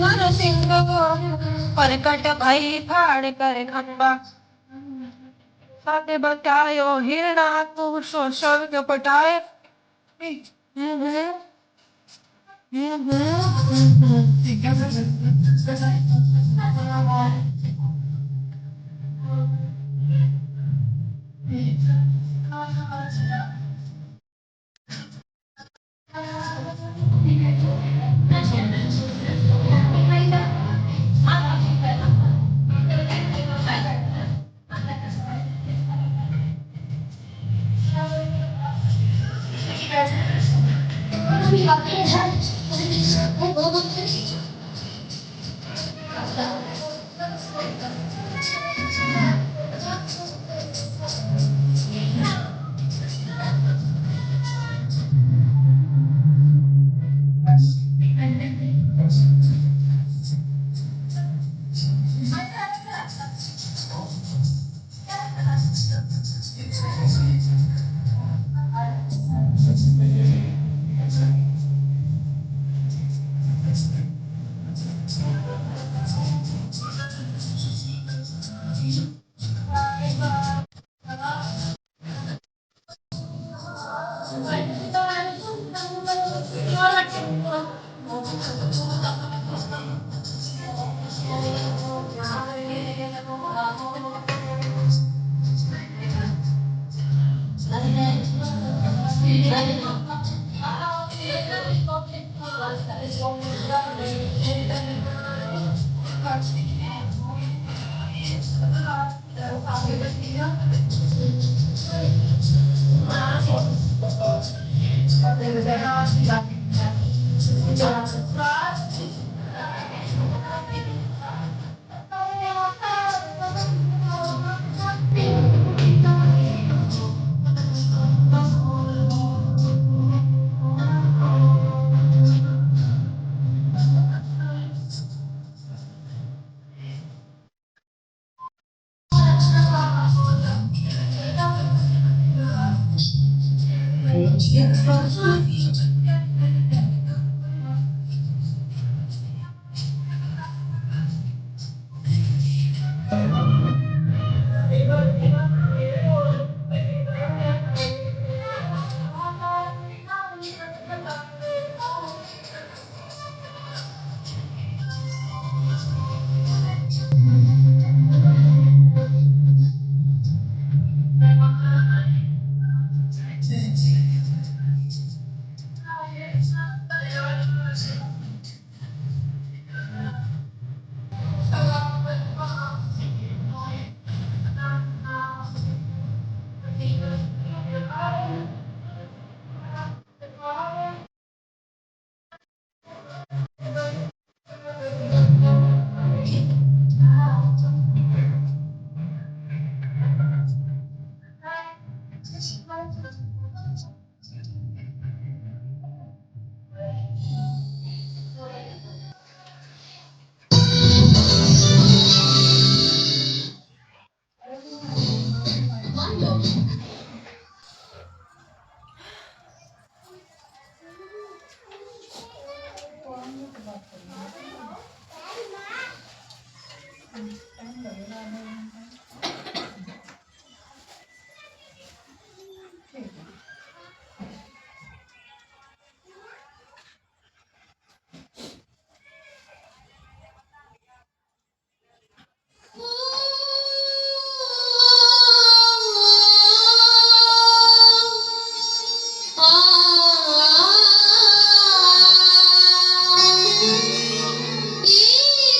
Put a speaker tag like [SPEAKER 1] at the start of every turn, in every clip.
[SPEAKER 1] नरसिंह परकट भई फाड़ कर खंबा साथे बचायो हिरणाकू सो स्वर्ग पटाए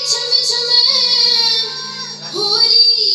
[SPEAKER 2] छम छम होरी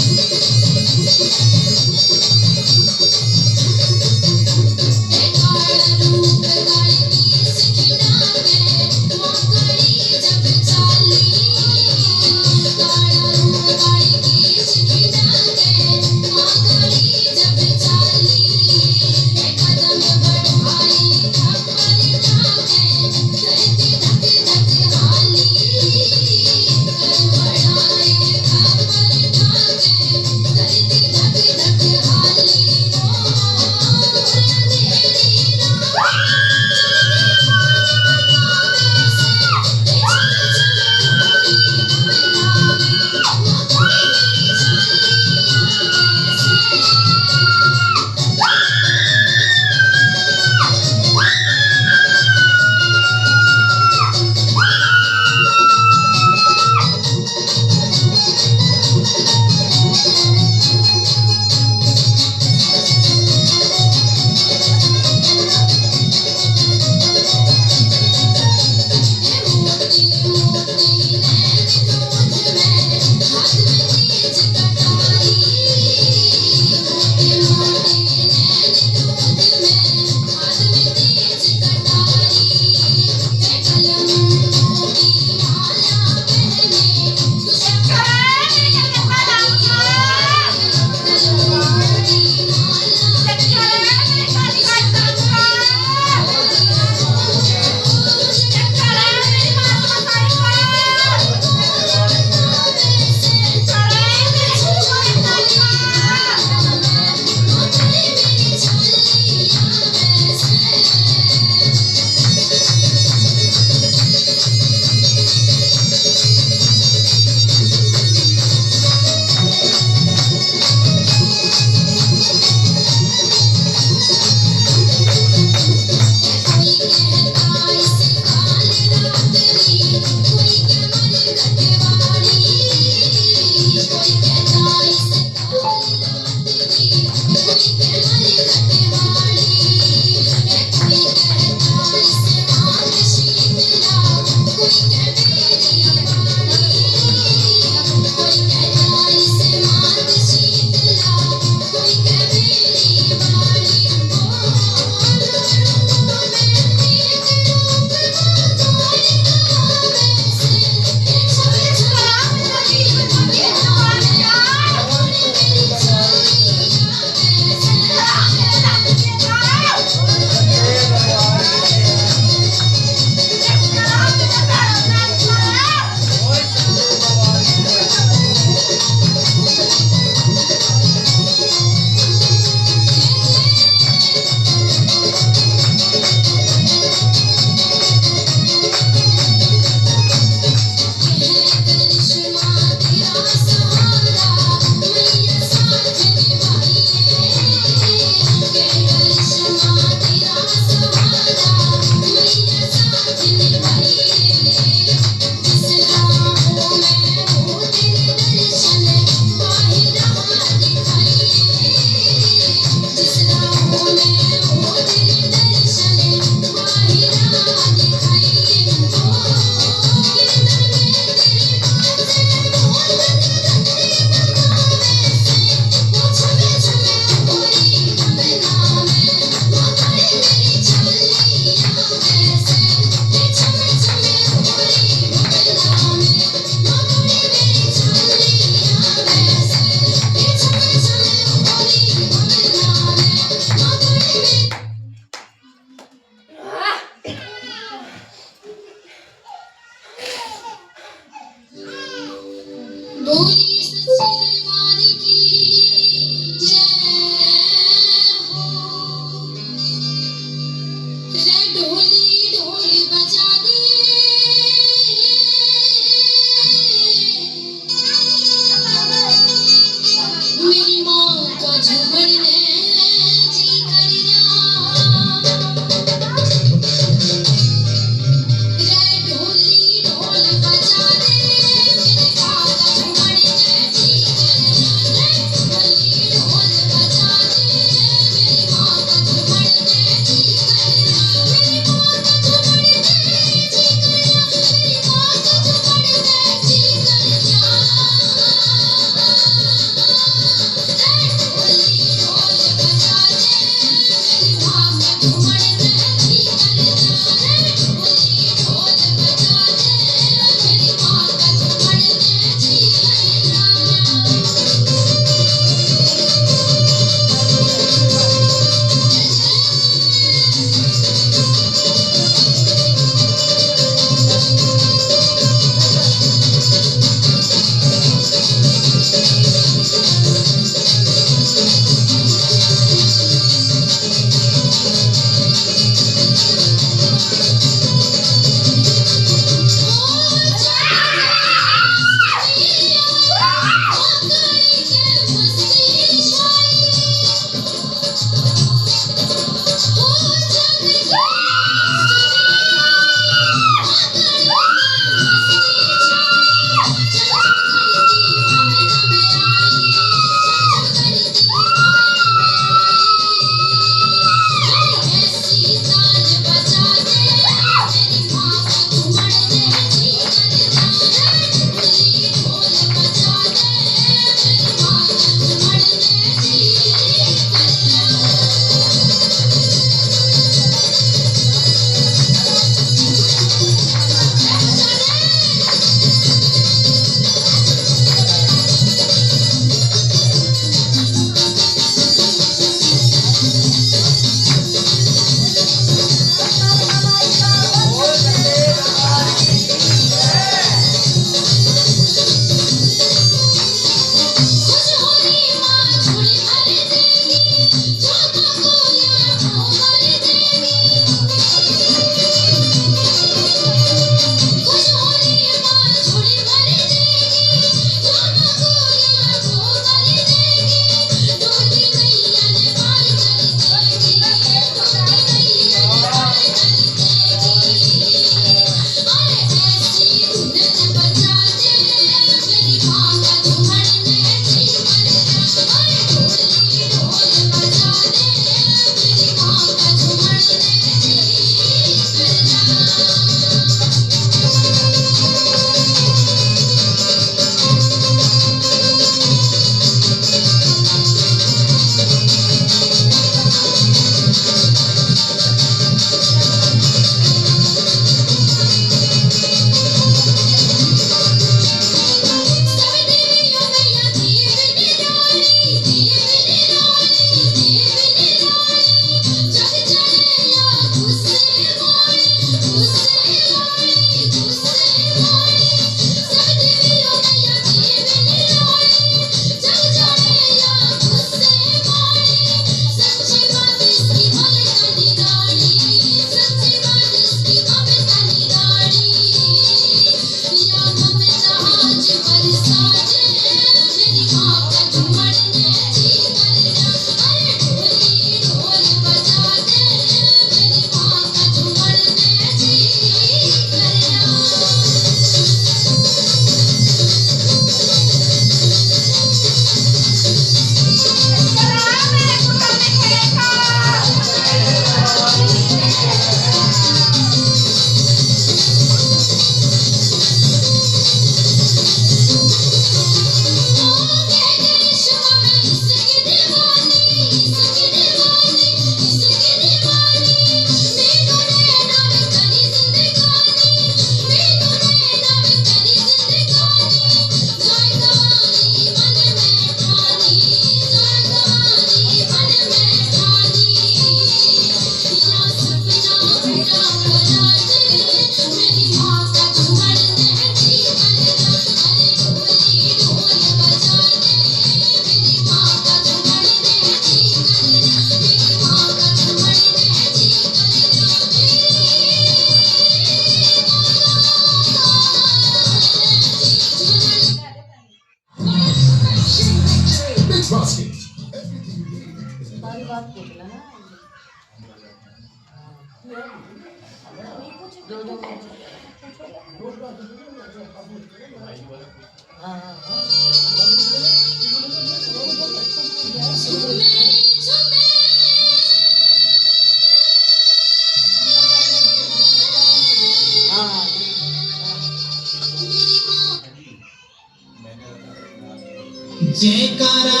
[SPEAKER 2] जयकारा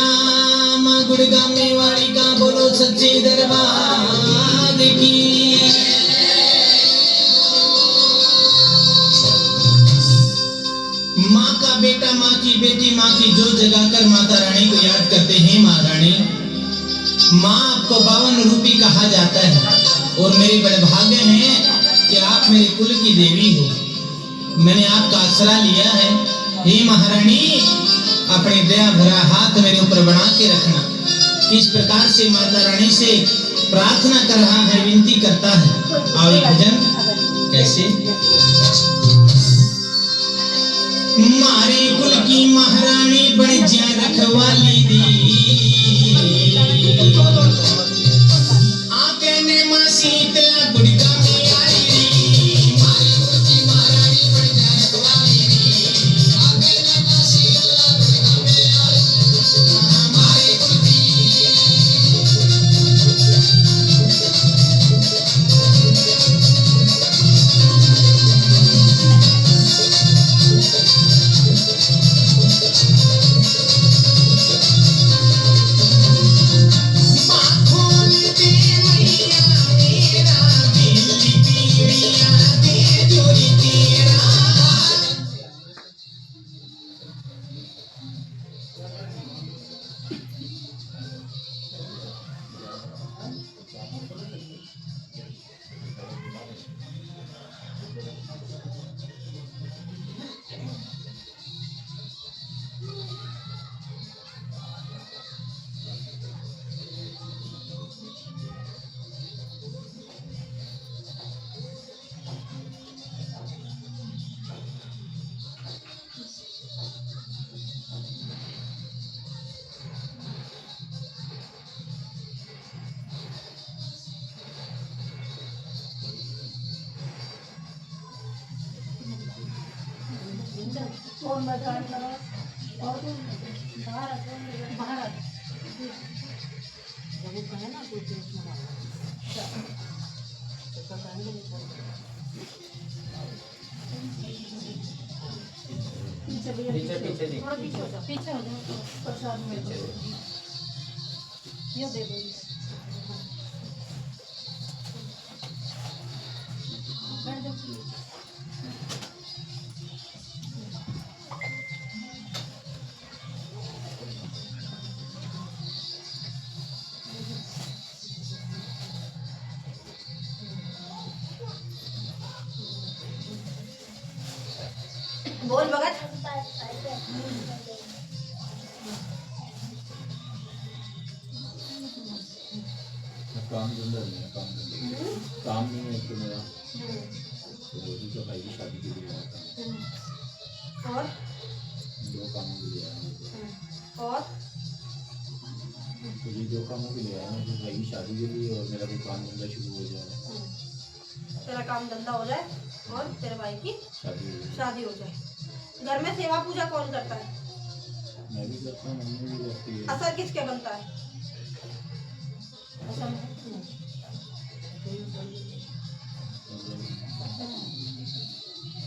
[SPEAKER 2] मां गुड़गामे वाली का बोलो सच्चे दरबार की। माँ का बेटा, माँ की बेटी, माँ की जो जगाकर माता रानी को याद करते हैं। माँ रानी, माँ आपको 52 रूपी कहा जाता है और मेरे बड़े भाग्य हैं कि आप मेरे कुल की देवी हो। मैंने आपका आसरा लिया है। हे महारानी, अपने दया भरा हाथ मेरे ऊपर बना के रखना। किस प्रकार से माता रानी से प्रार्थना कर रहा है, विनती करता है। आओ एक भजन कैसे। मारे कुल की महारानी बन जा रखवाली दी, आके ने मां शीतला गुड़गामे आई दी। मारे कुल की महारानी बन जा रखवाली दी, आके ने मां शीतला गुड़गामे आई दी। मारे कुल की
[SPEAKER 1] पीछे हो जाओ प्रसाद में ये दे दो। बोल भगत।
[SPEAKER 3] काम धंधा नहीं है, काम नहीं है तो मेरा रोटी तो भाई की शादी के लिए आया था
[SPEAKER 1] और
[SPEAKER 3] 2 कामों के लिए आया
[SPEAKER 1] और
[SPEAKER 3] तो ये 2 कामों के लिए आया हूँ, भाई की शादी के लिए और मेरा कोई काम धंधा शुरू हो जाए।
[SPEAKER 1] तेरा काम धंधा हो जाए और तेरे भाई की शादी हो जाए। घर में सेवा पूजा कौन करता है?
[SPEAKER 3] मैं भी करता हूँ, मम्मी भी करती है।
[SPEAKER 1] असर किसके बनता है?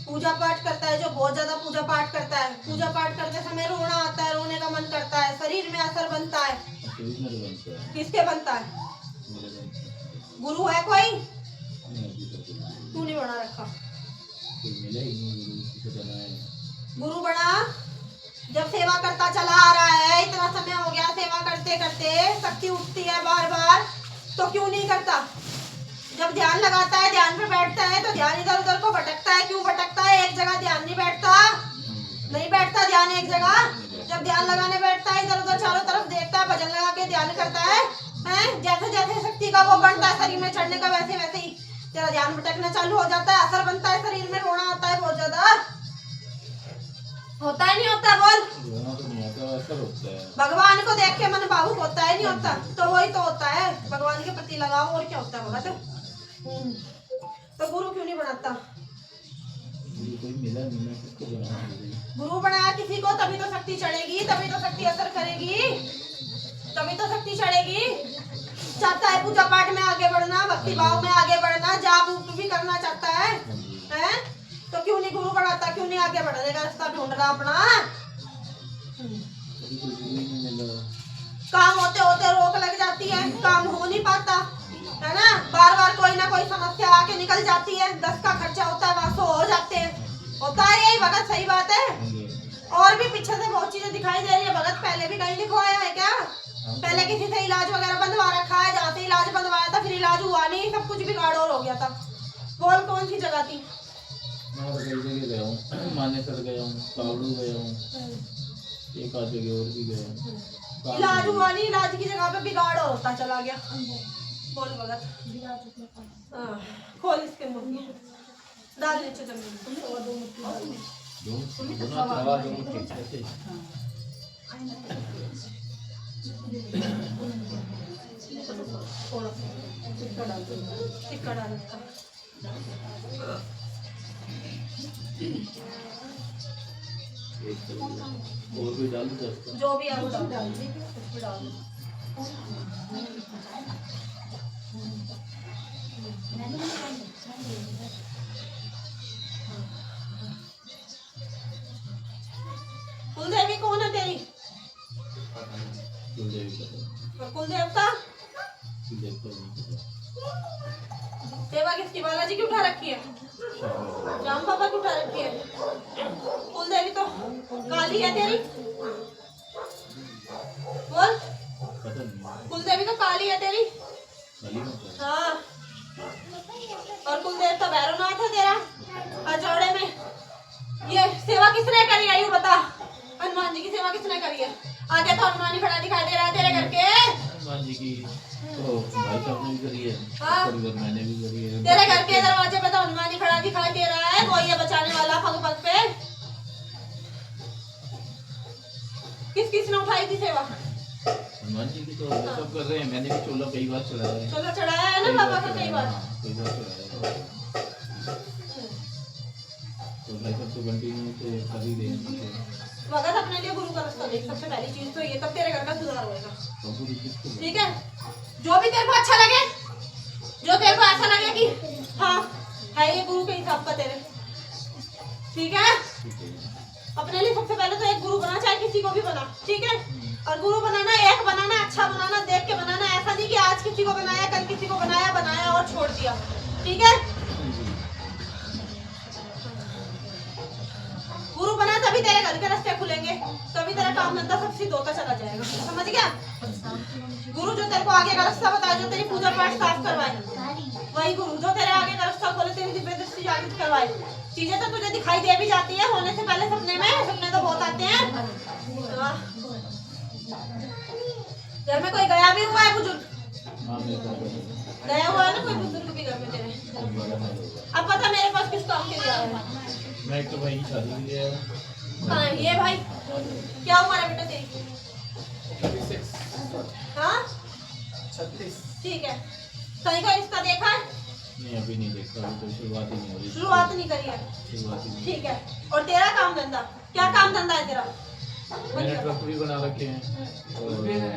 [SPEAKER 1] पूजा पाठ करता है जो बहुत ज्यादा पूजा पाठ करता है, पूजा पाठ करते समय रोना आता है, रोने का मन करता है, शरीर में असर बनता है। किसके बनता है? गुरु है कोई? तू नहीं बना रखा। गुरु बना जब सेवा करता चला आ रहा है, इतना समय हो गया सेवा करते करते, शक्ति उठती है बार बार, तो क्यों नहीं करता? जब ध्यान लगाता है, ध्यान पे बैठता है तो ध्यान इधर उधर को भटकता है। क्यों भटकता है? एक जगह ध्यान नहीं बैठता, नहीं बैठता ध्यान एक जगह। जब ध्यान लगाने बैठता है, इधर उधर चारों तरफ देखता है, भजन लगा के ध्यान करता है, जैसे जैसे शक्ति का वो बढ़ता है शरीर में चढ़ने का, वैसे वैसे ही तेरा ध्यान भटकना चालू हो जाता है, असर बनता है, शरीर में रोना आता है बहुत ज्यादा। होता है नहीं होता? बोल।
[SPEAKER 3] रोना तो नहीं आता, असर होता है।
[SPEAKER 1] भगवान को देख के मन भावुक होता है नहीं होता? तो वही तो होता है, भगवान के प्रति लगाओ और क्या होता है भगत। तो गुरु क्यों नहीं बनाता?
[SPEAKER 3] मुझे कोई मिला नहीं, मैं किसको बनाऊंगा?
[SPEAKER 1] गुरु बनाया किसी को तभी तो शक्ति चढ़ेगी, तभी तो शक्ति असर करेगी, तभी तो शक्ति चढ़ेगी। चाहता है पूजा पाठ में आगे बढ़ना, भक्ति भाव में आगे बढ़ना, जाप उप भी करना चाहता है, हैं? तो क्यों नहीं गुरु बनाता? क्यों नहीं आगे बढ़ने का रास्ता ढूंढ रहा अपना?
[SPEAKER 3] अभी कोई गुरु ही नहीं मिला।
[SPEAKER 1] काम होते होते रोक लग जाती है, काम हो नहीं पाता, है ना? बार बार कोई ना कोई समस्या आके निकल जाती है, 10 का खर्चा होता है, 500 हो जाते हैं, होता है यही भगत, सही बात है। और भी पीछे से बहुत चीजें दिखाई दे रही है भगत, पहले भी कहीं लिखवाया है क्या? पहले किसी से इलाज वगैरह बंधवा रखा है, जहाँ से इलाज बंधवाया था फिर इलाज हुआ नहीं, सब कुछ बिगाड़ और हो गया था। बोल कौन सी जगह थी?
[SPEAKER 3] मैं तो कई जगह गया हूँ, मानेसर गया हूँ, कावड़ू गया हूँ, एक आध जगह और भी गया हूँ।
[SPEAKER 1] इलाज हुआ नहीं, इलाज की जगह पे बिगाड़ और होता चला गया। बोल भगत। हाँ, खोल इसके मुंह की, डाल नीचे जमीन।
[SPEAKER 3] दोनों चला दो मुट्ठी ऐसे।
[SPEAKER 1] टिक्का डाल इसका।
[SPEAKER 3] और कोई डाल दो इसको।
[SPEAKER 1] जो भी है वो डाल, कुछ भी डाल। कुलदेवी कौन है तेरी?
[SPEAKER 3] कुलदेवी का
[SPEAKER 1] और कुलदेवता?
[SPEAKER 3] कुलदेवता नहीं पता।
[SPEAKER 1] सेवा किसकी? बालाजी की उठा रखी है, राम बाबा की उठा रखी है। कुलदेवी तो काली है तेरी। बोल,
[SPEAKER 3] पता नहीं।
[SPEAKER 1] कुलदेवी तो काली है तेरी।
[SPEAKER 3] काली माता।
[SPEAKER 1] हाँ, और कुलदेवता भैरवनाथ है तेरा अजोड़े में। ये सेवा किसने करी है? यूँ बता, हनुमान जी की सेवा किसने करी है? आगे तो हनुमान ही खड़ा दिखाई दे रहा है तेरे घर के।
[SPEAKER 3] हनुमान जी की तो भाई साहब ने भी करी है,
[SPEAKER 1] हाँ।
[SPEAKER 3] परिवार मैंने भी करी है।
[SPEAKER 1] तेरे घर के दरवाजे पे तो हनुमान ही खड़ा दिखाई दे रहा है, कोई है बचाने वाला पग पग पे। किस किस ने उठाई थी सेवा?
[SPEAKER 3] हनुमान जी की तो सब कर रहे हैं, मैंने भी चोला कई बार चढ़ाया है।
[SPEAKER 1] चलो चढ़ाया है ना बाबा का कई बार।
[SPEAKER 3] हाँ, कई बार चढ़ाया है। तो भाई साहब तो कंटिन्यू से कर ही रहे हैं।
[SPEAKER 1] भगत अपने लिए गुरु का रास्ता देख, सबसे पहली चीज तो ये, तब तेरे घर का सुधार होएगा।
[SPEAKER 3] तो गुरु किसको?
[SPEAKER 1] ठीक है, जो भी तेरे को अच्छा लगे, जो तेरे को ऐसा लगे कि हाँ है ये गुरु के हिसाब का तेरे, ठीक है?
[SPEAKER 3] ठीक है।
[SPEAKER 1] अपने लिए सबसे पहले तो एक गुरु बना, चाहे किसी को भी बना, ठीक है? और गुरु बनाना एक बनाना, अच्छा बनाना, देख के बनाना, ऐसा नहीं कि आज किसी को बनाया, कल किसी को बनाया और छोड़ दिया, ठीक है? गुरु बना तभी तेरे घर के रास्ते खुलेंगे, तभी तेरा काम धंधा सब सिद्ध होता चला जाएगा, समझ गया? गुरु जो तेरे को आगे का रास्ता बताए, जो तेरी पूजा पाठ साफ करवाए, वही गुरु जो तेरे आगे का रास्ता खोले, तेरी दिव्य दृष्टि जागृत करवाए। चीजें तो तुझे दिखाई दे भी जाती है होने से पहले सपने में, सपने तो बहुत आते हैं। घर में कोई गया भी हुआ है बुजुर्ग? गया हुआ है ना कोई बुजुर्ग भी घर में तेरे? अब पता मेरे पास किस काम के लिए आया है?
[SPEAKER 3] मैं एक तो भाई की शादी के लिए आया हूँ।
[SPEAKER 1] हाँ, ये भाई क्या उम्र है बेटा तेरी?
[SPEAKER 2] 36।
[SPEAKER 1] हाँ
[SPEAKER 2] 36।
[SPEAKER 1] ठीक है, कहीं का रिश्ता देखा है?
[SPEAKER 3] नहीं अभी नहीं देखा, अभी तो शुरुआत ही नहीं हो रही।
[SPEAKER 1] शुरुआत नहीं करी है,
[SPEAKER 3] शुरुआत ही नहीं।
[SPEAKER 1] ठीक है। और तेरा काम धंधा क्या? काम धंधा है तेरा?
[SPEAKER 3] मैंने ट्रक भी बना रखे हैं और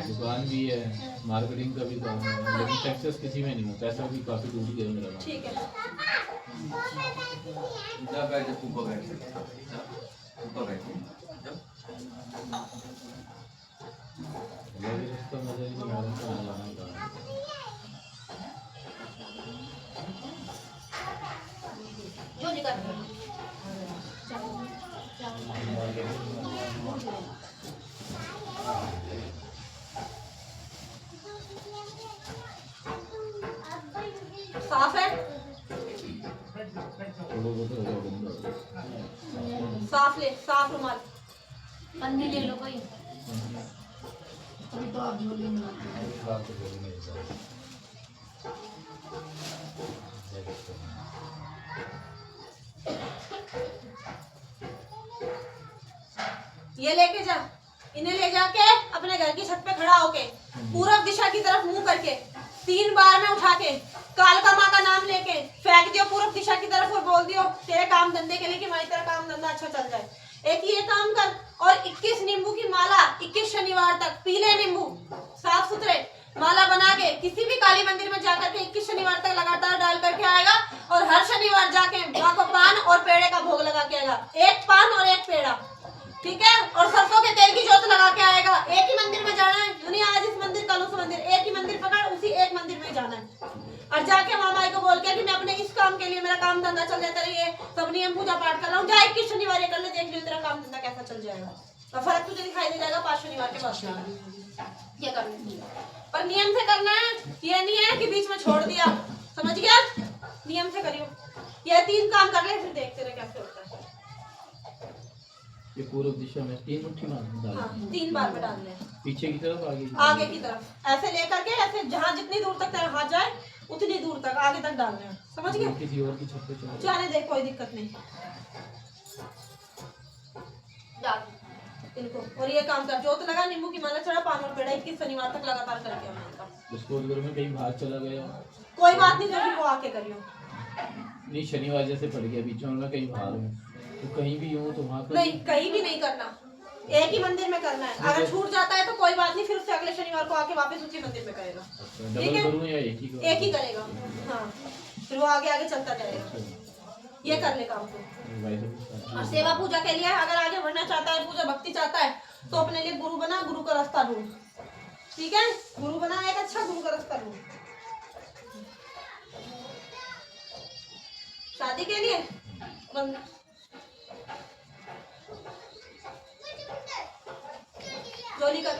[SPEAKER 3] दुकान भी है, मार्केटिंग का भी काम है, लेकिन सक्सेस किसी में नहीं है, पैसा भी काफी दूर है मेरा।
[SPEAKER 1] ठीक है,
[SPEAKER 3] तो मजा ही नहीं आ रहा कहाँ जाना कहाँ।
[SPEAKER 1] जो निकल साफ है,
[SPEAKER 3] थोड़ा बहुत हो गया गंदा।
[SPEAKER 1] साफ ले, साफ रुमाल
[SPEAKER 4] पन्नी ले लो कोई।
[SPEAKER 1] ये लेके जा, इन्हें ले जाके अपने घर की छत पे खड़ा होके पूरब दिशा की तरफ मुंह करके 3 बार में उठा के काल का माँ का नाम लेके फेंक दियो पूर्व दिशा की तरफ और बोल दियो तेरे काम धंधे के लिए कि भाई तेरा काम धंधा अच्छा चल जाए। एक ये काम कर और 21 नींबू की माला 21 शनिवार तक पीले नींबू साफ सुथरे माला बना के किसी भी काली मंदिर में जाकर के 21 शनिवार तक लगातार डाल करके आएगा और हर शनिवार जाके माँ को पान और पेड़े का भोग लगा के आएगा। एक पान और एक पेड़ा, ठीक है, और सरसों के तेल की जोत लगा के आएगा। एक ही मंदिर में जाना है, दुनिया आज इस मंदिर कल उस मंदिर, एक ही मंदिर पकड़ उसी एक मंदिर में जाना है और जाके मामा को बोल के कि मैं अपने इस काम के लिए मेरा काम धंधा चल जाता रही है, सब नियम पूजा पाठ कर रहा हूँ, जा 21 शनिवार ये कर ले, देख ले तेरा काम धंधा कैसा चल जाएगा और फर्क तुझे दिखाई दे जाएगा 5 शनिवार के बाद। ये करना पर नियम से करना है, ये नहीं है कि बीच में छोड़ दिया, समझ गया? नियम से करियो, ये 3 काम कर ले फिर देखते रहे कैसे होता है।
[SPEAKER 3] ये पूर्व दिशा में 3 मुट्ठी डाल।
[SPEAKER 1] हाँ, 3 बार में डाल ले,
[SPEAKER 3] पीछे की तरफ
[SPEAKER 1] आगे की तरफ ऐसे लेकर के ऐसे जहाँ जितनी दूर तक तेरा हाथ जाए उतनी दूर तक आगे तक डालना है, समझ गए?
[SPEAKER 3] किसी और की छत पे चला
[SPEAKER 1] जाने दे, कोई दिक्कत नहीं, डाल इनको और ये काम कर, जोत लगा, नींबू की माला चढ़ा, पान और पेड़ा 21 शनिवार तक लगातार करके आना।
[SPEAKER 3] उसको अगर मैं कहीं बाहर चला गया
[SPEAKER 1] कोई बात नहीं, जो वो आके करियो।
[SPEAKER 3] नहीं शनिवार जैसे पड़ गया बीच में मैं कहीं बाहर हूँ तो कहीं भी हूँ तो वहाँ पर
[SPEAKER 1] नहीं, कहीं भी नहीं करना, एक ही मंदिर में करना है। अगर छूट जाता है तो कोई बात नहीं, फिर उससे अगले शनिवार को आके वापस उसी मंदिर में करेगा, ठीक है? एक ही करेगा, हाँ, फिर वो आगे आगे चलता जाएगा। ये कर ले काम को। और सेवा पूजा के लिए अगर आगे बढ़ना चाहता है, पूजा भक्ति चाहता है तो अपने लिए गुरु बना, गुरु का रास्ता ढूंढ, ठीक है? गुरु बना, एक अच्छा गुरु का रास्ता ढूंढ। शादी के लिए जोली कर,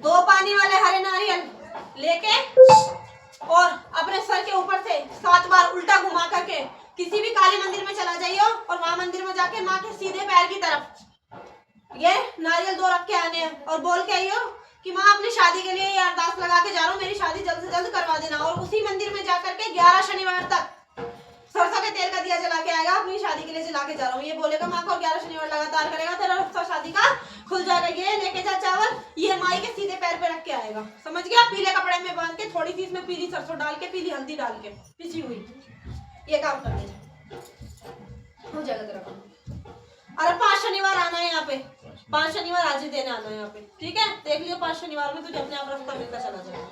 [SPEAKER 1] दो पानी वाले हरे नारियल लेके और अपने सर के ऊपर से 7 बार उल्टा घुमा करके किसी भी काली मंदिर में चला जाइयो और वहां मंदिर में जाके माँ के सीधे पैर की तरफ ये नारियल 2 रख के आने हैं और बोल के आइयो कि माँ अपनी शादी के लिए ये अरदास लगा के जा रहा हूँ, मेरी शादी जल्द से जल्द करवा देना। और उसी मंदिर में जाकर के 11 शनिवार तक सरसों के तेल का दिया जला के आएगा, अपनी शादी के लिए जला के जा रहा हूँ, ये बोलेगा माँ को, 11 शनिवार लगातार करेगा, तेरा रास्ता शादी का खुल जाएगा। ये लेके जा चावल, ये माई के सीधे पैर पे रख के आएगा, समझ गया? पीले कपड़े में बांध के, थोड़ी सी इसमें पीली सरसों डाल के, पीली हल्दी डाल के पिसी हुई, ये काम कर लेना, हो जाएगा तेरा काम। अरे 5 शनिवार आना है यहाँ पे, 5 शनिवार आज ही देने आना है यहाँ पे, ठीक है? देख लियो 5 शनिवार में तुझे अपने आप रास्ता मिलता चला जाएगा।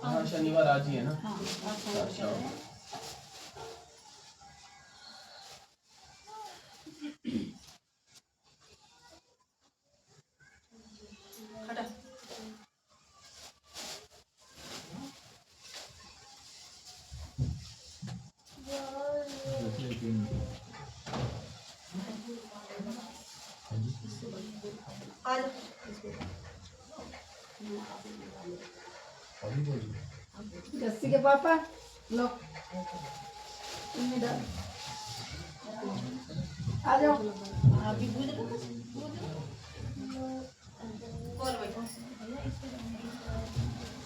[SPEAKER 3] हाँ शनिवार आज ही है ना। अच्छा
[SPEAKER 5] जस्सी के पापा लो आ जाओ। अभी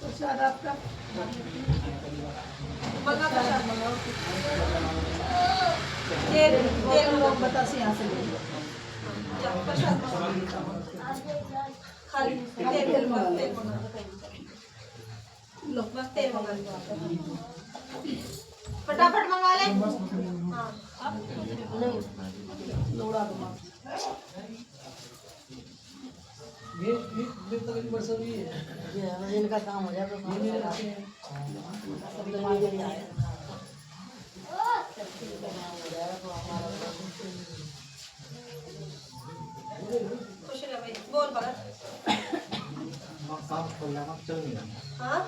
[SPEAKER 5] प्रसाद आपका लोग बतासे यहाँ से
[SPEAKER 1] खाली तेल लो, बस तेल मंगा लो, फटाफट मंगा ले। हाँ नहीं लोड़ा दो माँ,
[SPEAKER 5] इनका काम हो जाए तो
[SPEAKER 1] खुश रह भाई, बोल भगत। हाँ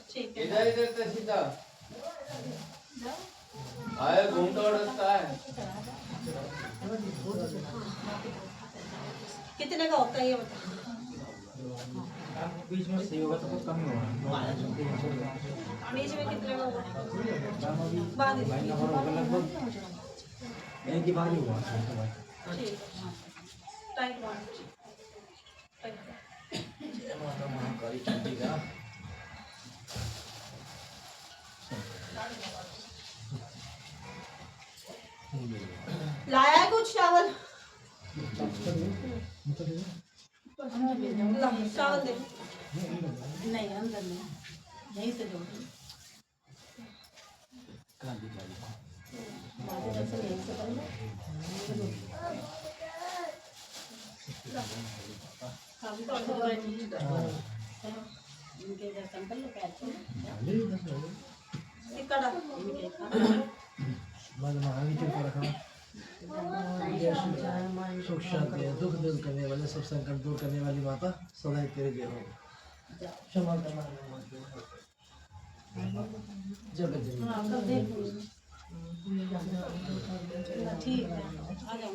[SPEAKER 1] ठीक है,
[SPEAKER 6] इधर इधर से सीधा आए घूमता रास्ता है।
[SPEAKER 1] कितने का होता है ये बता।
[SPEAKER 6] बीच में सही होगा तो कुछ कम ही होगा।
[SPEAKER 1] बीच में कितने का होगा? बांध दे।
[SPEAKER 6] लगभग एक ही बार ही हुआ।
[SPEAKER 1] ठीक है। टाइट बांध। लाया है कुछ चावल? ला, चावल दे।
[SPEAKER 5] नहीं अंदर नहीं, यहीं से दो। इनके इधर संकल लो पैर को।
[SPEAKER 1] टिक्का डाल।
[SPEAKER 7] सुख शांति दुख दूर करने वाले सब संकट दूर करने वाली माता सदा तेरे जय हो। क्षमा करना जगत जननी।
[SPEAKER 5] ठीक है, आ जाओ।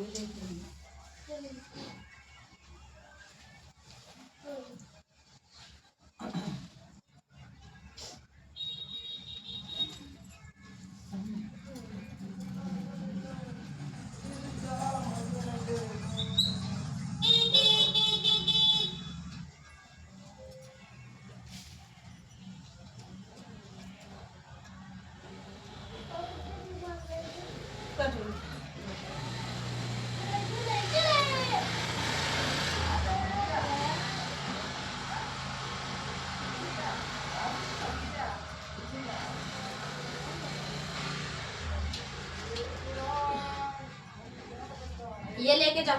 [SPEAKER 1] ये लेके जा।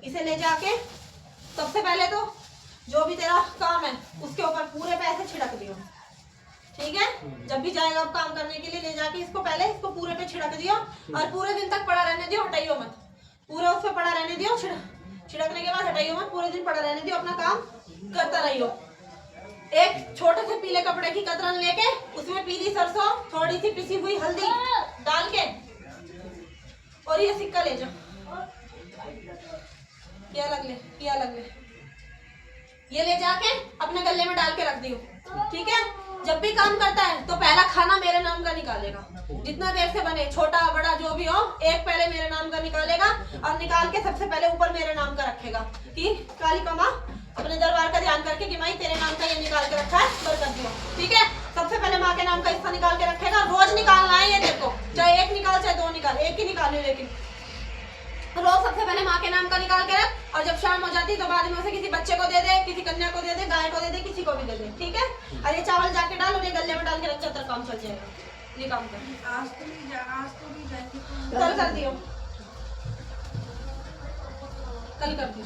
[SPEAKER 1] इसे ले जाके सबसे पहले तो जो भी तेरा काम है उसके ऊपर पूरे पैसे छिड़क दियो, ठीक है? जब भी जाएगा अब काम करने के लिए ले जाके इसको पहले इसको पूरे पे छिड़क दियो और पूरे दिन तक पड़ा रहने दियो, हटाइयो मत। पूरा उस पे पड़ा रहने दियो, छिड़कने के बाद हटाइयो मत, पूरे दिन पड़ा रहने दियो, अपना काम करता रहियो। एक छोटे से पीले कपड़े की कतरन लेके उसमें पीली सरसों, थोड़ी सी पिसी हुई हल्दी डाल के और ये सिक्का ले जाओ। क्या लग ले ये ले जाके अपने गले में डाल के रख दियो, ठीक है? जब भी काम करता है तो पहला खाना मेरे नाम का निकालेगा, जितना देर से बने, छोटा बड़ा जो भी हो, एक पहले मेरे नाम का निकालेगा और निकाल के सबसे पहले ऊपर मेरे नाम का रखेगा कि कालिका माँ अपने दरबार का ध्यान करके कि माई तेरे नाम का ये निकाल के रखा है, बरकत दियो, ठीक है? सबसे पहले माँ के नाम का हिस्सा निकाल के रखेगा। रोज निकालना है ये, देखो चाहे एक निकाल चाहे दो निकाल, एक ही निकाले, लेकिन रोज सबसे पहले माँ के नाम का निकाल के रख। और जब शाम हो जाती तो बाद में उसे किसी बच्चे को दे दे, किसी कन्या को दे दे, गाय को दे दे, किसी को भी दे दे, ठीक है? और ये चावल जाके डाल और ये गले में डाल के रख, तेरा काम चल जाएगा। ये काम कर, आज तो नहीं कल कर दियो, कल कर दियो।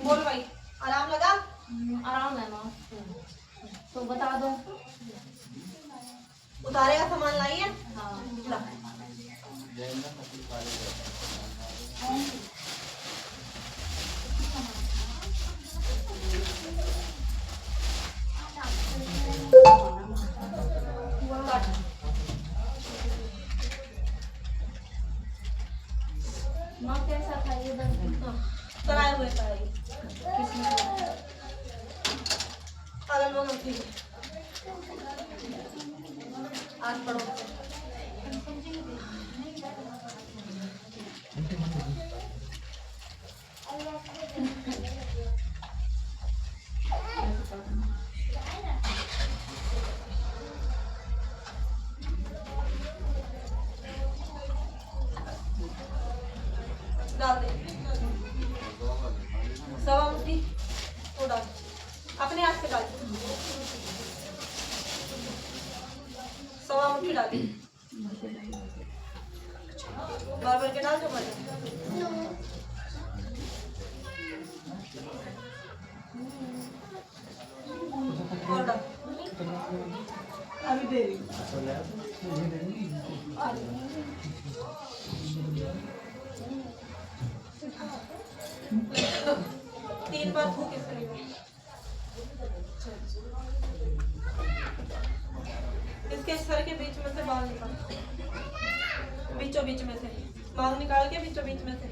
[SPEAKER 1] बोल भाई, आराम लगा?
[SPEAKER 4] आराम है माँ, तो बता दो।
[SPEAKER 1] उतारे का सामान लाई है?
[SPEAKER 4] हाँ
[SPEAKER 1] ला।
[SPEAKER 4] माँ कैसा था ये
[SPEAKER 1] कराए हुए कराई
[SPEAKER 4] किसने
[SPEAKER 1] अगल बगल की आज पढ़ो। डाल दे सवा मुट्ठी तो डाल सवा मुट्ठी डाली, भर भर के डाल जो मजे। और डाल।
[SPEAKER 5] अभी दे रही हूँ।
[SPEAKER 1] 3 बार फूक इसके लिए। इसके सर के बीच में से बाल निकाल, बीचों बीच में से बाल निकाल के बीचों बीच में से।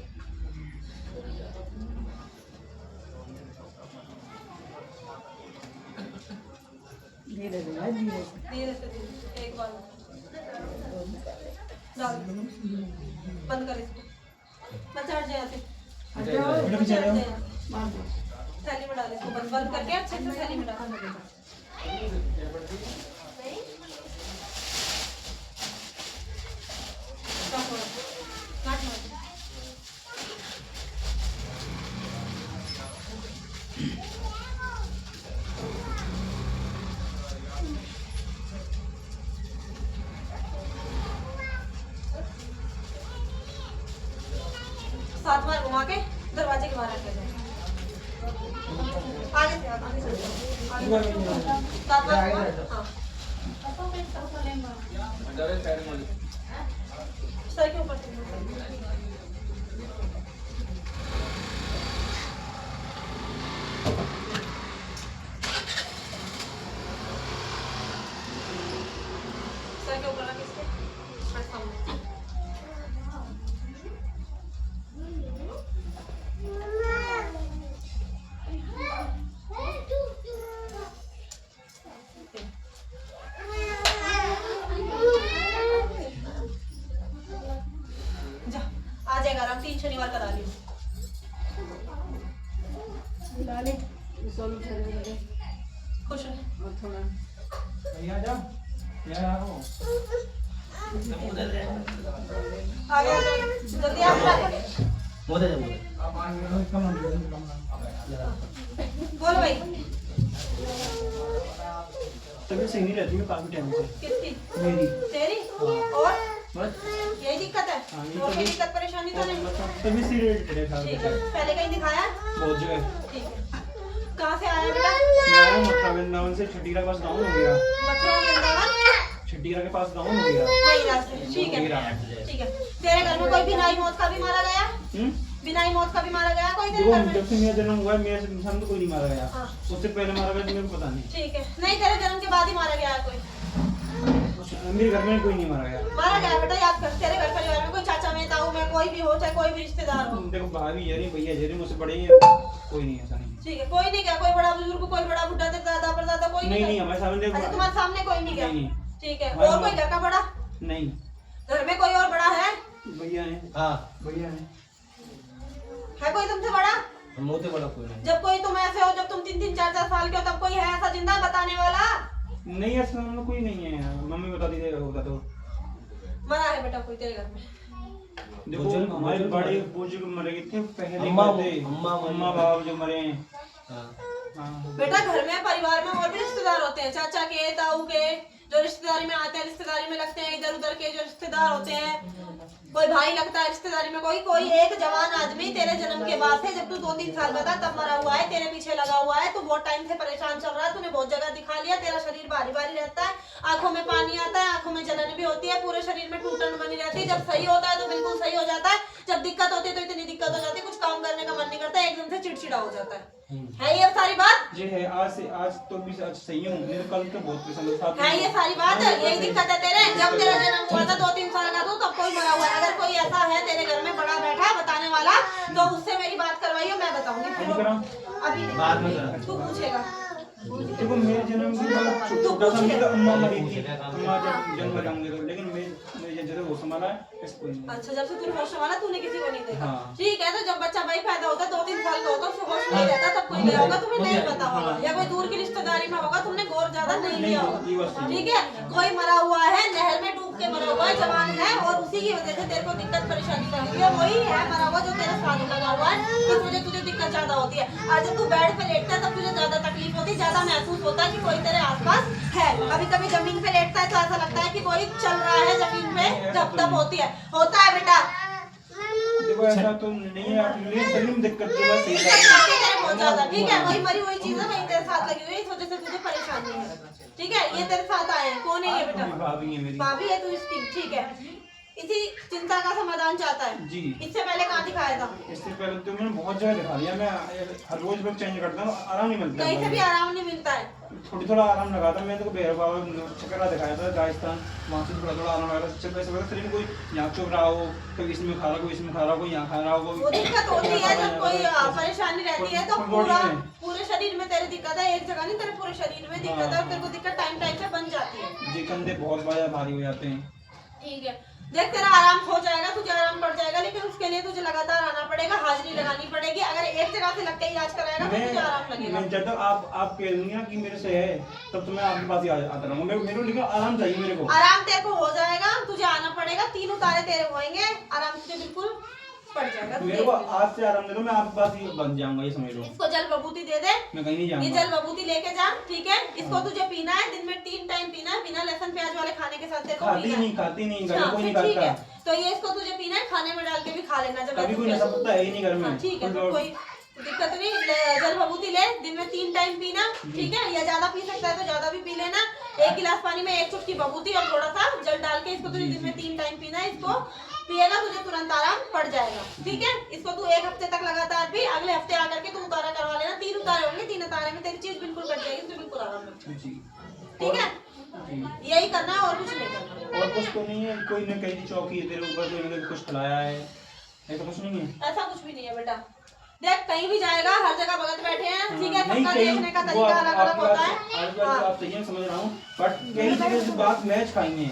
[SPEAKER 5] धीरे धीरे धीरे
[SPEAKER 1] धीरे से धीरे, एक बार डाल, बंद कर इसको, बच्चा हट जाए ऐसे, हट जाए, थैली में डाल इसको, बंद बंद करके अच्छे से थैली में डाल। काट मार। 7 बार घुमा के दरवाजे के बाहर रख जाए। आगे से आगे से 7 बार घुमा। हाँ सर के ऊपर सर के ऊपर रख इसके सामने। आ जाएगा आराम, 3 शनिवार करा लियो। खुश रहे।
[SPEAKER 5] थोड़ा
[SPEAKER 1] आगे जल्दी आप
[SPEAKER 6] मोदे
[SPEAKER 1] बोलो भाई।
[SPEAKER 6] तबीयत सही नहीं रहती है काफी टाइम से
[SPEAKER 1] किसकी?
[SPEAKER 6] मेरी।
[SPEAKER 1] तेरी? और
[SPEAKER 6] बस
[SPEAKER 1] यही दिक्कत है? और कोई दिक्कत परेशानी तो नहीं?
[SPEAKER 6] तबीयत से रिलेटेड है
[SPEAKER 1] ठीक है। पहले कहीं दिखाया?
[SPEAKER 6] बहुत जगह।
[SPEAKER 1] ठीक है। कहाँ से आया बेटा?
[SPEAKER 6] मैं मथुरा वृंदावन से छठीरा के पास डाउन हो गया।
[SPEAKER 1] मथुरा वृंदावन?
[SPEAKER 6] छठीरा के पास डाउन हो गया।
[SPEAKER 1] वही रास्ते। ठीक है। ठीक है। तेरे घर में कोई बिनाई मौत का भी मारा गया? बिनाई मौत का भी मारा गया कोई तेरे घर में?
[SPEAKER 6] जब से मेरा जन्म हुआ है मेरे से इंसान तो कोई नहीं मारा गया।
[SPEAKER 1] हाँ।
[SPEAKER 6] उससे पहले मारा गया तो मेरे को पता नहीं।
[SPEAKER 1] ठीक है। नहीं तेरे जन्म के बाद ही मारा गया है कोई?
[SPEAKER 6] मेरे घर में कोई नहीं मारा गया।
[SPEAKER 1] मारा गया बेटा, याद कर। तेरे घर परिवार में कोई चाचा में, ताऊ में, कोई भी हो, चाहे कोई भी रिश्तेदार हो।
[SPEAKER 6] देखो भाभी जरी भैया जरी मुझसे बड़े हैं, कोई नहीं ऐसा नहीं।
[SPEAKER 1] ठीक है। कोई नहीं क्या? कोई बड़ा बुजुर्ग, कोई बड़ा बुढ़ा, तेरे दादा परदादा कोई नहीं?
[SPEAKER 6] नहीं हमारे सामने।
[SPEAKER 1] अच्छा तुम्हारे सामने कोई नहीं क्या?
[SPEAKER 6] नहीं।
[SPEAKER 1] ठीक है। और कोई घर का बड़ा?
[SPEAKER 6] नहीं।
[SPEAKER 1] घर में कोई और बड़ा है?
[SPEAKER 6] भैया है।
[SPEAKER 2] हाँ
[SPEAKER 6] भैया है।
[SPEAKER 1] है कोई तुमसे बड़ा?
[SPEAKER 2] मुँह से बड़ा कोई नहीं।
[SPEAKER 1] जब कोई तुम ऐसे हो, जब तुम 3-3, 4-4 साल के हो, तब कोई है ऐसा जिंदा बताने वाला?
[SPEAKER 6] नहीं ऐसा मतलब कोई नहीं है। मम्मी बता दी होगा तो।
[SPEAKER 1] मरा है बेटा कोई तेरे घर में?
[SPEAKER 6] देखो हमारे बड़े बुजुर्ग मरे थे पहले।
[SPEAKER 2] अम्मा
[SPEAKER 6] बाप जो मरे हैं।
[SPEAKER 2] हाँ।
[SPEAKER 1] बेटा घर में परिवार में और भी रिश्तेदार होते हैं, चाचा के, ताऊ के, जो रिश्तेदारी में आते हैं, रिश्तेदारी में लगते हैं, इधर उधर के जो रिश्तेदार होते हैं, कोई भाई लगता है रिश्तेदारी में, कोई एक जवान आदमी तेरे जन्म के बाद से, जब तू 2-3 साल का था तब मरा हुआ है, तेरे पीछे लगा हुआ है। तू बहुत टाइम से परेशान चल रहा है, तूने बहुत जगह दिखा लिया, तेरा शरीर भारी भारी रहता है, आंखों में पानी आता है, आंखों में जलन भी होती है, पूरे शरीर में टूटन बनी रहती है। जब सही होता है तो बिल्कुल सही हो जाता है, जब दिक्कत होती है तो इतनी दिक्कत हो जाती है, कुछ काम करने का मन नहीं करता, एकदम से चिड़चिड़ा हो जाता है ये सारी बात?
[SPEAKER 6] जी है। आज तो भी आज सही हूँ, मेरे कल तो बहुत पसंद था।
[SPEAKER 1] है ये सारी बात है? यही दिक्कत है तेरे? जब तेरा जन्म हुआ था 2-3 साल का तब कोई मरा हुआ है। अगर कोई ऐसा है तेरे घर में बड़ा बैठा बताने वाला, तो उससे मेरी बात करवाइए, मैं बताऊंगी। फिर अभी
[SPEAKER 2] बाद में करा।
[SPEAKER 1] तू पूछेगा।
[SPEAKER 6] देखो मेरे जन्म की छोटा सा मेरा अम्मा मरी थी। अम्मा जब जन्म जाऊंगे तो, लेकिन मेरे जैसे वो संभाला है इसको नहीं।
[SPEAKER 1] अच्छा जब से तूने होश संभाला तूने किसी को नहीं देखा?
[SPEAKER 6] हाँ।
[SPEAKER 1] ठीक है। तो जब बच्चा भाई पैदा होता है 2-3 साल का होता है, उसको होश नहीं रहता, तब कोई गया होगा, तुम्हें नहीं पता होगा, या कोई दूर की रिश्तेदारी में होगा, तुमने गौर ज्यादा नहीं लिया होगा। ठीक है। कोई मरा हुआ है, नहर में डूब के मरा हुआ है, जवान है, और उसी की वजह से तेरे को दिक्कत परेशानी कर रही है। वही है मरा हुआ जो तेरा साथ लगा हुआ है, इस वजह तुझे दिक्कत ज्यादा होती है। और जब तू बेड पे लेटता है तब तुझे ज्यादा तकलीफ होती है, ज्यादा महसूस होता है कि कोई तेरे आसपास है। कभी कभी जमीन पे लेटता है तो ऐसा लगता है कि कोई चल रहा है जमीन पे, धप धप होती है। होता है बेटा,
[SPEAKER 6] देखो ऐसा तो नहीं है, आपके शरीर में दिक्कत जो है सही
[SPEAKER 1] दिक्कत बहुत ज्यादा, ठीक है। वही मरी हुई चीज है, वही तेरे साथ लगी हुई है, इस वजह से तुझे परेशानी है, ठीक है। ये तेरे साथ आए हैं, कौन है ये बेटा?
[SPEAKER 6] भाभी है मेरी।
[SPEAKER 1] भाभी है तू इसकी, ठीक है। इसी चिंता का समाधान चाहता है
[SPEAKER 6] जी।
[SPEAKER 1] इससे पहले कहाँ दिखाया था?
[SPEAKER 6] इससे पहले तो मैंने बहुत जगह दिखा लिया, मैं हर रोज बस चेंज करता हूँ, आराम नहीं मिलता।
[SPEAKER 1] कहीं से भी आराम नहीं मिलता है।
[SPEAKER 6] थोड़ा आराम लगा था, मैं तो भैरव बाबा चक्करा दिखाया था राजस्थान, वहाँ से थोड़ा आराम लगा था। चक्कर ऐसा शरीर में कोई यहाँ चुभ रहा हो, कभी इसमें खा रहा, कोई इसमें खा रहा, कोई यहाँ खा रहा हो।
[SPEAKER 1] वो दिक्कत होती है जब कोई परेशानी रहती है तो पूरे शरीर में तेरे दिक्कत है, एक जगह नहीं, तेरे पूरे शरीर में दिक्कत है, और तेरे को दिक्कत टाइम टाइम पे बन जाती है।
[SPEAKER 6] जी, कंधे बहुत ज्यादा भारी हो जाते हैं।
[SPEAKER 1] ठीक है, देख तेरा आराम हो जाएगा, तुझे आराम पड़ जाएगा, लेकिन उसके लिए तुझे लगातार आना पड़ेगा, हाजिरी लगानी पड़ेगी। अगर एक जगह से लग के इलाज कराएगा तो तुझे आराम लगेगा।
[SPEAKER 6] मैं जब तक आप कह देंगे ना कि मेरे से है, तब तो मैं आपके पास ही आता रहूंगा। मेरे को लेकिन आराम चाहिए मेरे को।
[SPEAKER 1] आराम तेरे को हो जाएगा, तुझे आना पड़ेगा, 3 उतारे तेरे होंगे, आराम तुझे बिल्कुल पड़ जाएगा।
[SPEAKER 6] मेरे को आज से आराम दे दो, मैं आपके पास ही बन जाऊंगा, ये समझ लो।
[SPEAKER 1] इसको जल बबूती दे दे,
[SPEAKER 6] मैं कहीं नहीं
[SPEAKER 1] ये
[SPEAKER 6] जाऊंगा।
[SPEAKER 1] जल बबूती लेके जा, ठीक है। इसको तुझे पीना है, दिन में 3 टाइम पीना है, बिना लहसुन प्याज वाले खाने के साथ तेरे को
[SPEAKER 6] खाती
[SPEAKER 1] पीना है।
[SPEAKER 6] नहीं, घर में कोई नहीं
[SPEAKER 1] ठीक है,
[SPEAKER 6] खाता।
[SPEAKER 1] तो ये इसको तुझे पीना है, खाने में डाल के भी खा लेना जब
[SPEAKER 6] कभी कोई नशा पत्ता है ही नहीं घर में।
[SPEAKER 1] ठीक है, तो कोई दिक्कत नहीं। जल भभूति ले, दिन में 3 टाइम पीना, ठीक है। या ज्यादा पी सकता है तो ज्यादा भी पी लेना। 1 गिलास पानी में 1 चुटकी भभूति और थोड़ा सा जल डाल के इसको तुझे दिन में 3 टाइम पीना है। इसको पिएगा तुझे तुरंत आराम पड़ जाएगा, ठीक है। इसको तू 1 हफ्ते तक लगातार भी, अगले हफ्ते आकर के तू उतारा करवा लेना। 3 उतारे होंगे, 3 उतारे में तेरी चीज बिल्कुल कट जाएगी, तुझे बिल्कुल आराम लगेगा, ठीक है। यही करना है और कुछ नहीं करना।
[SPEAKER 6] और कुछ तो नहीं है, कोई ने कहीं चौकी है तेरे ऊपर, कोई ने कुछ खिलाया है, ऐसा कुछ नहीं है।
[SPEAKER 1] ऐसा कुछ भी नहीं है बेटा। देख कहीं भी जाएगा, हर जगह भगत बैठे हैं, ठीक है।
[SPEAKER 6] नहीं,
[SPEAKER 1] सबका
[SPEAKER 6] कहीं
[SPEAKER 1] देखने का
[SPEAKER 6] वो
[SPEAKER 1] तरीका अलग अलग होता है।
[SPEAKER 6] आप सही है, समझ रहा हूँ, बट कहीं जगह से बात मैच खाएंगे,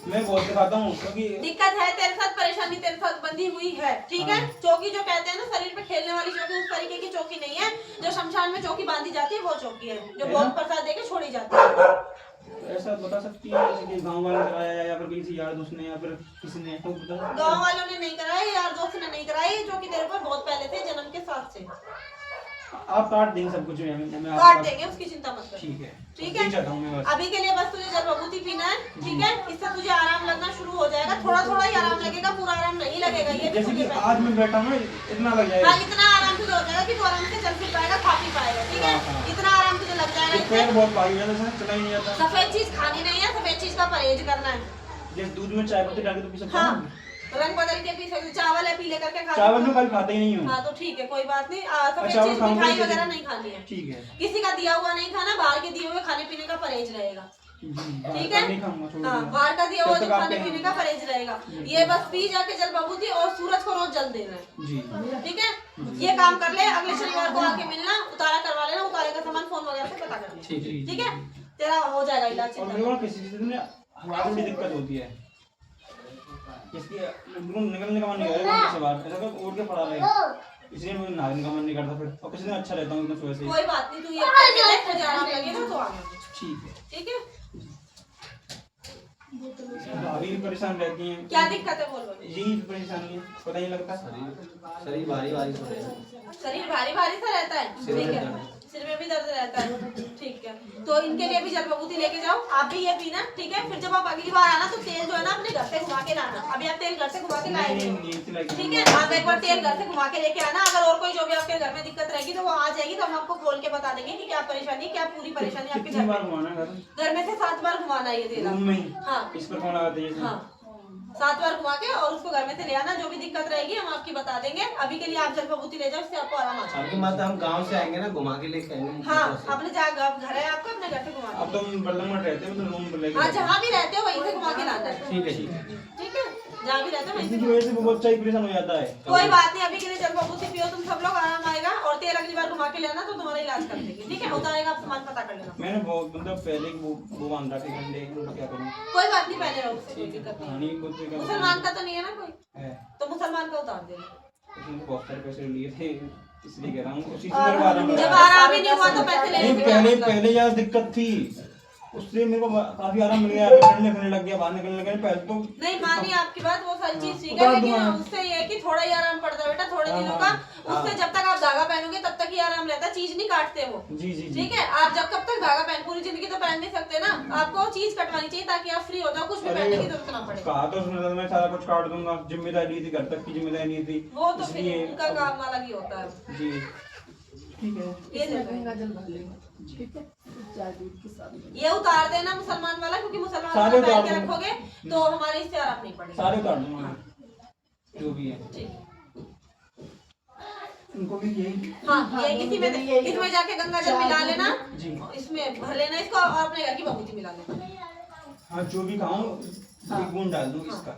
[SPEAKER 6] मैं बहुत दिखाता हूँ, क्योंकि
[SPEAKER 1] दिक्कत है तेरे साथ, परेशानी तेरे साथ बंधी हुई है, ठीक है। चौकी जो कहते हैं ना, शरीर पे खेलने वाली चौकी, उस तरीके की चौकी नहीं है। जो शमशान में चौकी बांधी जाती है वो चौकी है, जो बहुत प्रसाद देके छोड़ी जाती है।
[SPEAKER 6] ऐसा बता सकती है जैसे कि गांव वाले ने कराया या फिर किसी यार दोस्त ने या फिर किसी ने, तो बता सकती है?
[SPEAKER 1] गाँव वालों ने नहीं कराया, यार दोस्त ने नहीं कराया, जो कि तेरे ऊपर बहुत पहले थे, जन्म के साथ से।
[SPEAKER 6] आप काट देंगे सब कुछ, मैं
[SPEAKER 1] काट देंगे, उसकी चिंता मत कर,
[SPEAKER 6] ठीक है,
[SPEAKER 1] ठीक है।
[SPEAKER 6] चाहता हूँ मैं बस।
[SPEAKER 1] अभी के लिए बस तुझे जल भभूति पीना है, ठीक है। इससे तुझे आराम लगना शुरू हो जाएगा, थोड़ा थोड़ा ही आराम लगेगा, पूरा आराम नहीं लगेगा। ये भी
[SPEAKER 6] जैसे कि
[SPEAKER 1] तुझे
[SPEAKER 6] आज मैं बैठा हूँ, इतना लग जाएगा।
[SPEAKER 1] हाँ, इतना आराम तुझे हो जाएगा कि तू आराम से चल फिर पाएगा, खा पी पाएगा, ठीक है।
[SPEAKER 6] हाँ।
[SPEAKER 1] इतना आराम तुझे लग जाएगा इससे।
[SPEAKER 6] पैर बहुत भारी है, चला ही नहीं जाता।
[SPEAKER 1] सफेद चीज खानी नहीं है, सफेद चीज का परहेज करना है।
[SPEAKER 6] जैसे दूध में चाय पत्ती डाल के तो पी सकता
[SPEAKER 1] हाँ,
[SPEAKER 6] हूँ।
[SPEAKER 1] रंग बदल के पी सकते, चावल है पीले करके खा
[SPEAKER 6] चावल
[SPEAKER 1] सकते
[SPEAKER 6] में कभी खाता ही नहीं हूँ।
[SPEAKER 1] हाँ, तो ठीक है, कोई बात नहीं। सफेद
[SPEAKER 6] चावल
[SPEAKER 1] चीज
[SPEAKER 6] खाऊंगा
[SPEAKER 1] मिठाई
[SPEAKER 6] जैसे-
[SPEAKER 1] वगैरह नहीं खानी है,
[SPEAKER 6] ठीक है,
[SPEAKER 1] किसी का दिया हुआ नहीं खाना, बाहर के दिए हुए खाने पीने का परहेज रहेगा, ठीक है।
[SPEAKER 6] नहीं खाऊंगा, छोड़
[SPEAKER 1] हाँ,
[SPEAKER 6] दूंगा।
[SPEAKER 1] बाहर का दिया हुआ
[SPEAKER 6] तब
[SPEAKER 1] जो
[SPEAKER 6] तक आप
[SPEAKER 1] खाने
[SPEAKER 6] कहें-
[SPEAKER 1] पीने का परहेज रहेगा। ये बस पी जाके जल भभूति और सूरज को रोज जल देना है,
[SPEAKER 6] जी,
[SPEAKER 1] ठीक है। ये काम कर ले, अगले शनिवार को आके मिलना, उतारा करवा लेना, उतारे का सामान फोन वगैरह से पता कर लेना, ठीक है। तेरा हो जाएगा इलाज,
[SPEAKER 6] और मेरे को किसी चीज में हवा में बड़ी दिक्कत होती है, इसलिए बिल्कुल निकलने का मन नहीं करता घर से बाहर, ऐसा तो उड़ के पड़ा रहे, इसलिए मुझे नहाने का मन नहीं करता फिर। और किसी दिन अच्छा रहता हूँ एकदम सुबह से।
[SPEAKER 1] कोई बात नहीं, तू ये करके देख, तुझे आराम लगेगा तो आना,
[SPEAKER 6] ठीक है।
[SPEAKER 1] ठीक है।
[SPEAKER 6] भाभी भी परेशान रहती हैं।
[SPEAKER 1] क्या दिक्कत है बोलो?
[SPEAKER 6] यही परेशानी है, पता नहीं लगता।
[SPEAKER 3] शरीर भारी भारी सा रहता है।
[SPEAKER 1] शरीर भारी भारी सा रहता है, ठीक है। सिर में भी दर्द रहता है, ठीक है। तो इनके लिए भी जल भभूति लेके जाओ, आप भी ये पीना, ठीक है। फिर जब आप अगली बार आना तो तेल जो है ना अपने घर से घुमा के लाना। अभी आप तेल घर से घुमा के लाए
[SPEAKER 6] नहीं,
[SPEAKER 1] हो,
[SPEAKER 6] नहीं, नहीं,
[SPEAKER 1] ठीक है। आप एक बार तेल घर से घुमा के लेके आना। अगर और कोई जो भी आपके घर में दिक्कत रहेगी तो वो आ जाएगी, तो हम आपको खोल के बता देंगे कि क्या परेशानी, क्या पूरी परेशानी आपके
[SPEAKER 6] कितनी
[SPEAKER 1] घर
[SPEAKER 6] बार
[SPEAKER 1] में।
[SPEAKER 6] घुमाना है घर
[SPEAKER 1] घर में से 7 बार घुमाना है ये तेल,
[SPEAKER 6] रूम में ही?
[SPEAKER 1] हाँ
[SPEAKER 6] इस पर कौन लगाते हैं?
[SPEAKER 1] हाँ, 7 बार घुमा के और उसको घर में से ले आना। जो भी दिक्कत रहेगी हम आपकी बता देंगे। अभी के लिए आप जल भभूति ले जाओ, इससे आपको आराम आ जाएगा।
[SPEAKER 3] आपकी माता हम गांव से आएंगे ना, घुमा के लेके आएंगे।
[SPEAKER 1] हाँ, अपने जहाँ घर है आपका, अपने घर से घुमा
[SPEAKER 6] अब तो हम बल्लम रहते हैं, मतलब रूम पर लेके
[SPEAKER 1] हाँ, जहाँ भी रहते हो वहीं से घुमा के लाना है,
[SPEAKER 6] ठीक है, ठीक है।
[SPEAKER 1] ठीक है। जहाँ भी रहते हो वहीं
[SPEAKER 6] इसी
[SPEAKER 1] से।
[SPEAKER 6] की वजह से वो बहुत चाहिए परेशान हो जाता है।
[SPEAKER 1] कोई बात नहीं, अभी के लिए जल भभूति पियो तुम सब लोग, आराम आएगा। और तेल अगली बार घुमा के लेना तो तुम्हारा इलाज कर देंगे, ठीक है। होता आएगा, आप सामान पता कर लेना।
[SPEAKER 6] मैंने बहुत मतलब पहले वो बांध रखा है गंडे, उनका क्या करूँ?
[SPEAKER 1] कोई बात नहीं, पहले रहो, उससे कोई दिक्कत नहीं।
[SPEAKER 6] कहानी बहुत बेकार
[SPEAKER 1] मुसलमान का तो नहीं है ना कोई,
[SPEAKER 6] है।
[SPEAKER 1] तो मुसलमान का उतार देना।
[SPEAKER 6] उसने बहुत सारे पैसे लिए थे, इसलिए कह रहा हूँ। उसी से मेरे को आराम
[SPEAKER 1] जब
[SPEAKER 6] लगा।
[SPEAKER 1] आराम ही नहीं हुआ तो पैसे
[SPEAKER 6] नहीं,
[SPEAKER 1] लेने
[SPEAKER 6] पहले यार दिक्कत थी, उससे मेरे को काफी आराम मिल गया, पढ़ने लिखने लग गया, बाहर निकलने लग गया। पहले तो
[SPEAKER 1] नहीं मानी आपकी बात, वो सारी चीज ठीक है, लेकिन उससे ये है कि थोड़ा ही आराम पड़ता है बेटा, थोड़े दिनों का। उससे जब तक आप धागा पहनोगे तब तक ही आराम रहता है, चीज नहीं काटते वो।
[SPEAKER 6] जी जी जी
[SPEAKER 1] ठीक है, आप जब कब तक धागा पहन, पूरी जिंदगी तो पहन नहीं सकते ना, आपको चीज कटवानी चाहिए ताकि आप फ्री हो जाओ, कुछ भी पहनने की जरूरत ना पड़े।
[SPEAKER 6] कहा तो उसने मैं सारा कुछ काट दूंगा, जिम्मेदारी थी, घर तक की जिम्मेदारी नहीं थी।
[SPEAKER 1] वो तो फिर
[SPEAKER 6] इसलिए
[SPEAKER 1] उनका काम अलग ही होता है।
[SPEAKER 6] जी ठीक है।
[SPEAKER 1] ये देखो,
[SPEAKER 5] गंगा जल भर लेंगे, ठीक है, चाय दूध के साथ।
[SPEAKER 1] ये उतार देना मुसलमान वाला, क्योंकि मुसलमान
[SPEAKER 6] सारे
[SPEAKER 1] वाला पहन
[SPEAKER 6] उतार
[SPEAKER 1] के
[SPEAKER 6] दूंगा।
[SPEAKER 1] रखोगे तो हमारे इससे आराम नहीं पड़ेगा।
[SPEAKER 6] सारे उतार दूंगा जो भी है।
[SPEAKER 1] ठीक है।
[SPEAKER 6] उनको भी यही
[SPEAKER 1] हाँ, ये इसी में इसमें जाके गंगा जल मिला लेना,
[SPEAKER 6] जी।
[SPEAKER 1] इसमें भर लेना इसको, और अपने घर की बबूती मिला लेना।
[SPEAKER 6] हाँ, जो भी खाऊं एक बूंद डाल दूं इसका।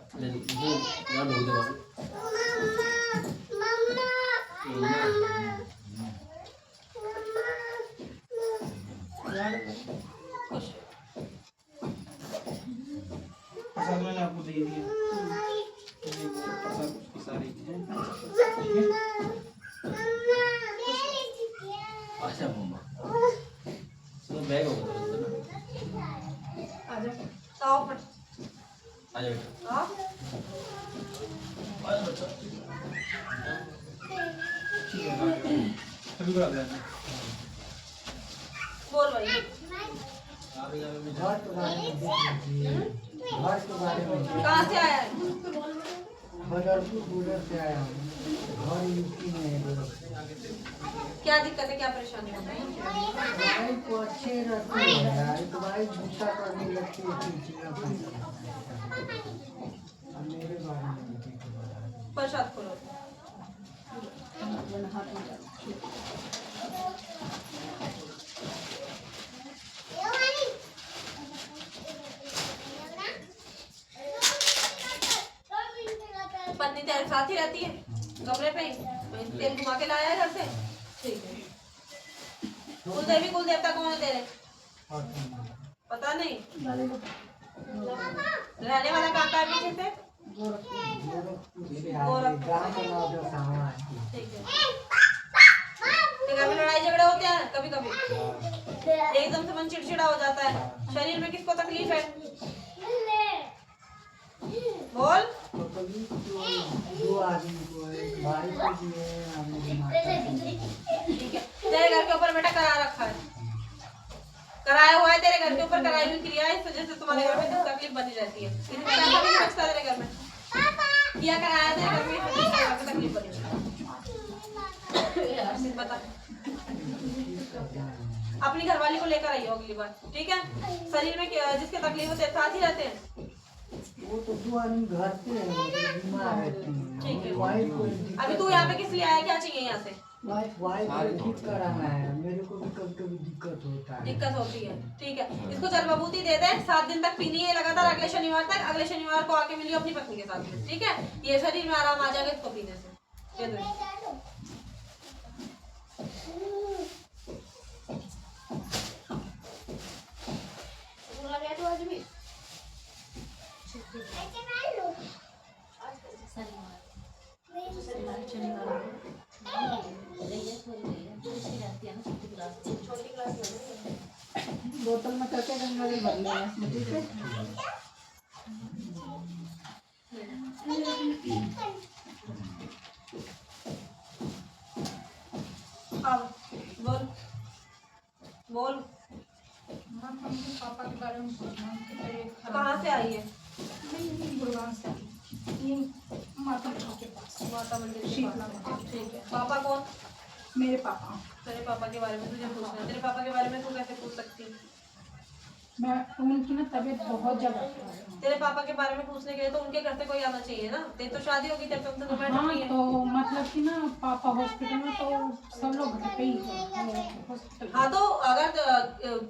[SPEAKER 6] प्रसाद मैंने आपको दे दिया, प्रसाद उसकी सारी चीजें।
[SPEAKER 3] अच्छा मम्मा तो बैग होगा ना।
[SPEAKER 1] आओ फट,
[SPEAKER 3] आ जाओ बेटा,
[SPEAKER 1] आओ।
[SPEAKER 3] आ जाओ बच्चा।
[SPEAKER 6] ठीक है, अभी करा देना।
[SPEAKER 1] बोल भाई।
[SPEAKER 7] घर के बारे में देख लीजिए, घर के बारे में
[SPEAKER 1] कहाँ से आया है?
[SPEAKER 7] बदरपुर बॉर्डर से आया हूँ, घर यूपी में है बदरपुर।
[SPEAKER 1] क्या दिक्कत है, क्या परेशानी है भाई?
[SPEAKER 7] दवाई को अच्छे रहते हैं यार, दवाई झूठा करने लगती है चिड़चिड़ा करती है। अब मेरे बारे में देखिए,
[SPEAKER 1] प्रसाद खोलो। पत्नी तेरे साथ ही रहती है कमरे पे ही, तेल घुमा के लाया है घर से? ठीक है। कुल देवी कुल देवता कौन है तेरे? पता नहीं। रहने वाला कहाँ का है पीछे से?
[SPEAKER 7] गाँव का नाम जो सामा है।
[SPEAKER 1] ठीक है। तो घर में लड़ाई झगड़े होते हैं कभी कभी, एकदम से मन चिड़चिड़ा हो जाता है। शरीर में किसको तकलीफ है? बोल।
[SPEAKER 7] तो कभी दो आदमी को, एक भाई को भी है, और मेरी माता को भी।
[SPEAKER 1] ठीक है, तेरे घर के ऊपर बेटा करा रखा है, कराया हुआ है तेरे घर के ऊपर, कराई हुई क्रिया है, इस वजह से तुम्हारे घर में तकलीफ बनी रहती है। इसमें पैसा भी नहीं बचता तेरे घर में, किया कराया तेरे घर में, इस वजह से घर में तकलीफ बनी रहती है। बता, अपनी घरवाली को लेकर आई हो अगली बार, ठीक है? शरीर में जिसके तकलीफ होते साथ ही रहते हैं।
[SPEAKER 7] वो तो दो आदमी घर पे है, वो बीमार रहती है।
[SPEAKER 1] ठीक है।
[SPEAKER 7] वाइफ को
[SPEAKER 1] अभी तू यहाँ पे किस लिए आया, क्या चाहिए यहाँ से?
[SPEAKER 7] वाइफ को ठीक कराना है, मेरे को भी कभी कभी दिक्कत होता है।
[SPEAKER 1] दिक्कत होती है, ठीक है। इसको जल विभूति दे दे, 7 दिन तक पीनी है लगातार, अगले शनिवार तक। अगले शनिवार को आके मिलियो अपनी पत्नी के साथ में, ठीक है? ये शरीर में आराम आ जाएगा इसको पीने से। ये दो।
[SPEAKER 5] बोतल में करके गंगा जल भर लेना इसमें, ठीक है?
[SPEAKER 1] अब बोल बोल।
[SPEAKER 5] पापा के बारे में पूछना,
[SPEAKER 1] कहाँ से आई है?
[SPEAKER 5] गुड़गांव से ये माता के पास,
[SPEAKER 1] माता मंदिर के
[SPEAKER 5] शीतला
[SPEAKER 1] पास।
[SPEAKER 5] माता।
[SPEAKER 1] ठीक है। पापा कौन?
[SPEAKER 5] मेरे पापा।
[SPEAKER 1] तेरे पापा के बारे में तुझे पूछना है। तेरे पापा के बारे में तू कैसे पूछ सकती है?
[SPEAKER 5] मैं उनकी ना तबीयत बहुत ज्यादा खराब है।
[SPEAKER 1] तेरे पापा के बारे में पूछने के लिए तो उनके घर से कोई आना चाहिए ना। तेरी तो शादी होगी, तेरे तुमसे तो मैटर
[SPEAKER 5] हाँ,
[SPEAKER 1] नहीं है।
[SPEAKER 5] तो मतलब कि ना पापा हॉस्पिटल में, तो सब लोग घर पे ही हैं हॉस्पिटल।
[SPEAKER 1] हाँ, तो अगर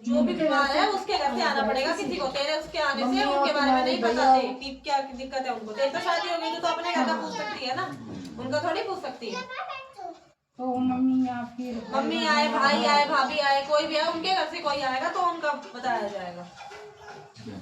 [SPEAKER 1] जो भी बीमार है उसके घर से आना पड़ेगा किसी को। तेरे उसके आने से उनके बारे में नहीं बताते कि क्या दिक्कत है उनको। तेरी तो शादी होगी तो अपने घर का पूछ सकती है ना, उनका थोड़ी पूछ सकती है।
[SPEAKER 5] तो मम्मी या फिर
[SPEAKER 1] मम्मी आए, भाई आए, भाभी आए, कोई भी आए, उनके घर से कोई आएगा तो उनका बताया जाएगा।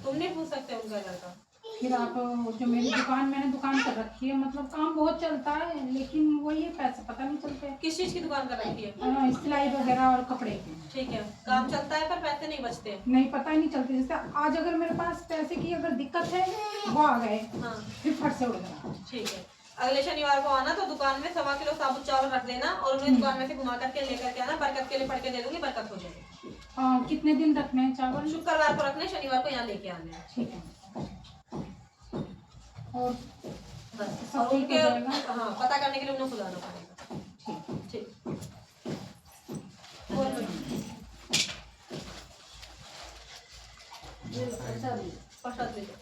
[SPEAKER 1] तुम नहीं पूछ सकते उनका घर का।
[SPEAKER 5] फिर आप जो मेरी दुकान, मैंने दुकान कर रखी है, मतलब काम बहुत चलता है, लेकिन वही पैसे पता नहीं चलते।
[SPEAKER 1] किस चीज की दुकान कर रखी है?
[SPEAKER 5] सिलाई वगैरह और कपड़े की।
[SPEAKER 1] ठीक है, काम चलता है पर पैसे नहीं बचते।
[SPEAKER 5] नहीं, पता ही नहीं चलते। जैसे आज अगर मेरे पास पैसे की अगर दिक्कत है, वो आ गए,
[SPEAKER 1] हाँ
[SPEAKER 5] फिर फट से उड़ गया।
[SPEAKER 1] ठीक है, अगले शनिवार को आना तो दुकान में 1.25 किलो साबुत चावल रख देना और उन्हें दुकान में से घुमा करके लेकर के आना। बरकत के लिए पढ़ के दे दूंगी, बरकत हो जाएगी।
[SPEAKER 5] कितने दिन रखने हैं चावल?
[SPEAKER 1] शुक्रवार को रखने, शनिवार को यहाँ लेके आने हैं।
[SPEAKER 5] ठीक है। और
[SPEAKER 1] बस,
[SPEAKER 5] सब
[SPEAKER 1] और
[SPEAKER 5] ठीक
[SPEAKER 1] उनके
[SPEAKER 5] हो जाएगा?
[SPEAKER 1] हाँ पता करने के लिए उन्हें खुद आना पड़ेगा।
[SPEAKER 5] ठीक।
[SPEAKER 1] ठीक, बोल प्रसाद ले लो।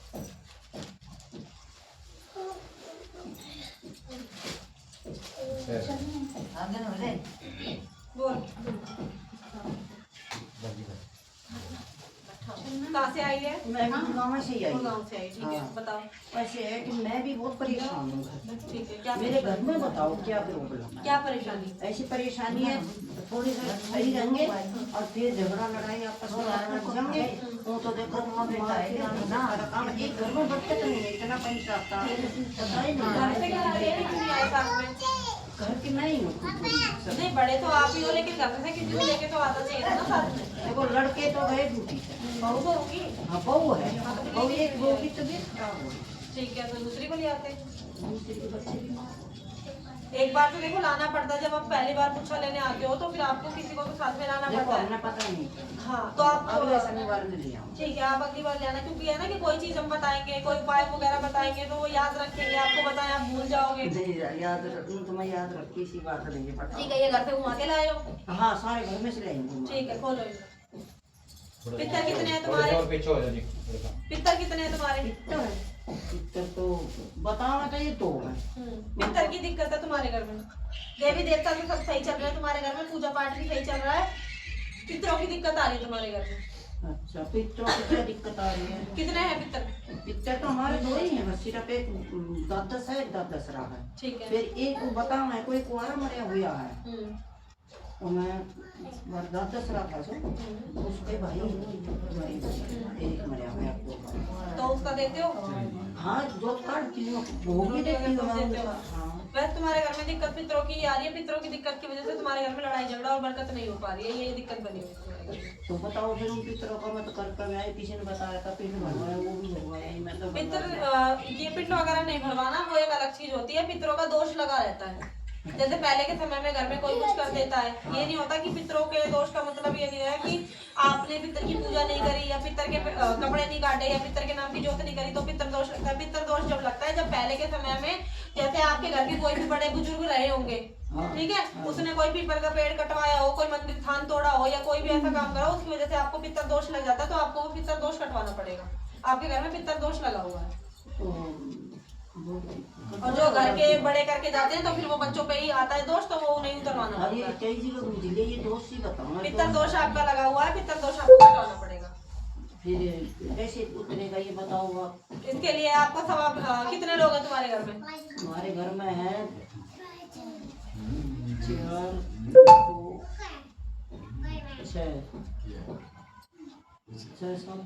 [SPEAKER 1] बोल कहाँ से आई है?
[SPEAKER 8] मैं भी गाँव से ही आई हूँ।
[SPEAKER 1] गाँव से आई, ठीक है,
[SPEAKER 8] हाँ।
[SPEAKER 1] बताओ।
[SPEAKER 8] ऐसे है कि मैं भी बहुत परेशान हूँ घर में।
[SPEAKER 1] ठीक है, क्या
[SPEAKER 8] मेरे घर में बताओ क्या प्रॉब्लम है?
[SPEAKER 1] क्या परेशानी?
[SPEAKER 8] ऐसी परेशानी है, थोड़ी देर सही रहेंगे और फिर झगड़ा लड़ाई आपस में लड़ जाएंगे। वो तो देखो माँ बेटा है ना, काम एक घर में बचत नहीं है, इतना पैसा आता है पता ही
[SPEAKER 1] घर से
[SPEAKER 8] नहीं।
[SPEAKER 1] क्या रहे हैं, क्यों नहीं आए साथ में?
[SPEAKER 8] घर की नहीं हूँ,
[SPEAKER 1] नहीं, बड़े तो आप ही हो, लेकिन घर से किसी को लेके तो आना चाहिए था ना साथ में।
[SPEAKER 8] देखो लड़के तो गए ड्यूटी से।
[SPEAKER 1] बहू तो होगी।
[SPEAKER 8] हाँ बहू है, बहू एक बहू की तबीयत खराब हो गई।
[SPEAKER 1] ठीक है, तो दूसरी को ले आते।
[SPEAKER 8] दूसरे के बच्चे भी
[SPEAKER 1] एक बार तो देखो लाना पड़ता है, जब आप पहली बार पूछा लेने आते हो तो फिर आपको किसी को तो साथ में लाना
[SPEAKER 8] देखो
[SPEAKER 1] पड़ता
[SPEAKER 8] हमने
[SPEAKER 1] है।
[SPEAKER 8] पता नहीं।
[SPEAKER 1] हाँ तो आप
[SPEAKER 8] अगले शनिवार में ले आऊँ।
[SPEAKER 1] ठीक है, आप अगली बार ले आना, क्योंकि है ना कि कोई चीज हम बताएंगे, कोई उपाय वगैरह बताएंगे तो वो याद रखेंगे, आपको बताएं आप भूल जाओगे।
[SPEAKER 8] नहीं याद तो मैं याद रखी, इसी बात नहीं है पता।
[SPEAKER 1] ठीक है, ये घर से घुमा के लाए हो?
[SPEAKER 8] हाँ सारे घर में से लाएंगे।
[SPEAKER 1] ठीक है, खोलो इनको। पित्तर कितने हैं तुम्हारे? पित्तर कितने हैं तुम्हारे?
[SPEAKER 8] पित्तर तो बताना चाहिए तो है।
[SPEAKER 1] पित्तर की दिक्कत है तुम्हारे घर में? देवी देवता भी सब सही चल रहा है तुम्हारे घर में, पूजा पाठ भी सही चल रहा है, पितरों की दिक्कत आ रही है तुम्हारे घर में।
[SPEAKER 8] अच्छा पित्तरों की क्या दिक्कत आ रही है?
[SPEAKER 1] कितने हैं पित्तर?
[SPEAKER 8] पित्तर तो हमारे दो ही है, बस सिर्फ एक 10 है, एक 10 रहा है।
[SPEAKER 1] ठीक है।
[SPEAKER 8] फिर एक को बताना है, कोई कुआरा मरा हुआ है, मैं 10 रहा था सो उसके भाई एक मरा हुआ है।
[SPEAKER 1] तो उसका देते हो?
[SPEAKER 8] हाँ जो कार्ड वो भी देती हूँ मैं। हाँ
[SPEAKER 1] वैसे तुम्हारे घर में दिक्कत पितरों की आ रही है, पितरों की दिक्कत की वजह से तुम्हारे घर में लड़ाई झगड़ा और बरकत नहीं हो पा रही है, ये दिक्कत बनी हुई है तुम्हारे घर में।
[SPEAKER 8] तो बताओ फिर उन पितरों का मैं तो कर मैं किसी ने बताया था पिंड भरवाया, वो भी भरवाया ही मैं तो।
[SPEAKER 1] पितर ये पिंड वगैरह नहीं भरवाना, वो एक अलग चीज होती है। पितरों का दोष लगा रहता है, जैसे पहले के समय में घर में कोई कुछ कर देता है, ये नहीं होता कि पितरों के दोष का मतलब ये नहीं है कि आपने पितर की पूजा नहीं करी या पितर के कपड़े नहीं काटे या पितर के नाम की जोत नहीं करी तो पितर दोष लगता है। पितर दोष जब लगता है जब पहले के समय में जैसे आपके घर के कोई भी बड़े बुजुर्ग रहे होंगे, ठीक है, उसने कोई पीपल का पेड़ कटवाया हो, कोई मंदिर थान तोड़ा हो या कोई भी ऐसा काम करा, उसकी वजह से आपको पितर दोष लग जाता है, तो आपको वो पितर दोष कटवाना पड़ेगा। आपके घर में पितर दोष लगा हुआ है। और जो घर के बड़े करके जाते हैं तो फिर वो बच्चों पे ही आता है दोष, तो वो नहीं उतरवाना पड़ता है।
[SPEAKER 8] ये दोष ही बताऊँ
[SPEAKER 1] पितर दोष आपका लगा हुआ है, पितर दोष आपको हटाना पड़ेगा।
[SPEAKER 8] फिर कैसे उतरेगा ये बताओ आप।
[SPEAKER 1] इसके लिए आपको कितने लोग हैं तुम्हारे घर में?
[SPEAKER 8] हमारे घर में है 4 5 6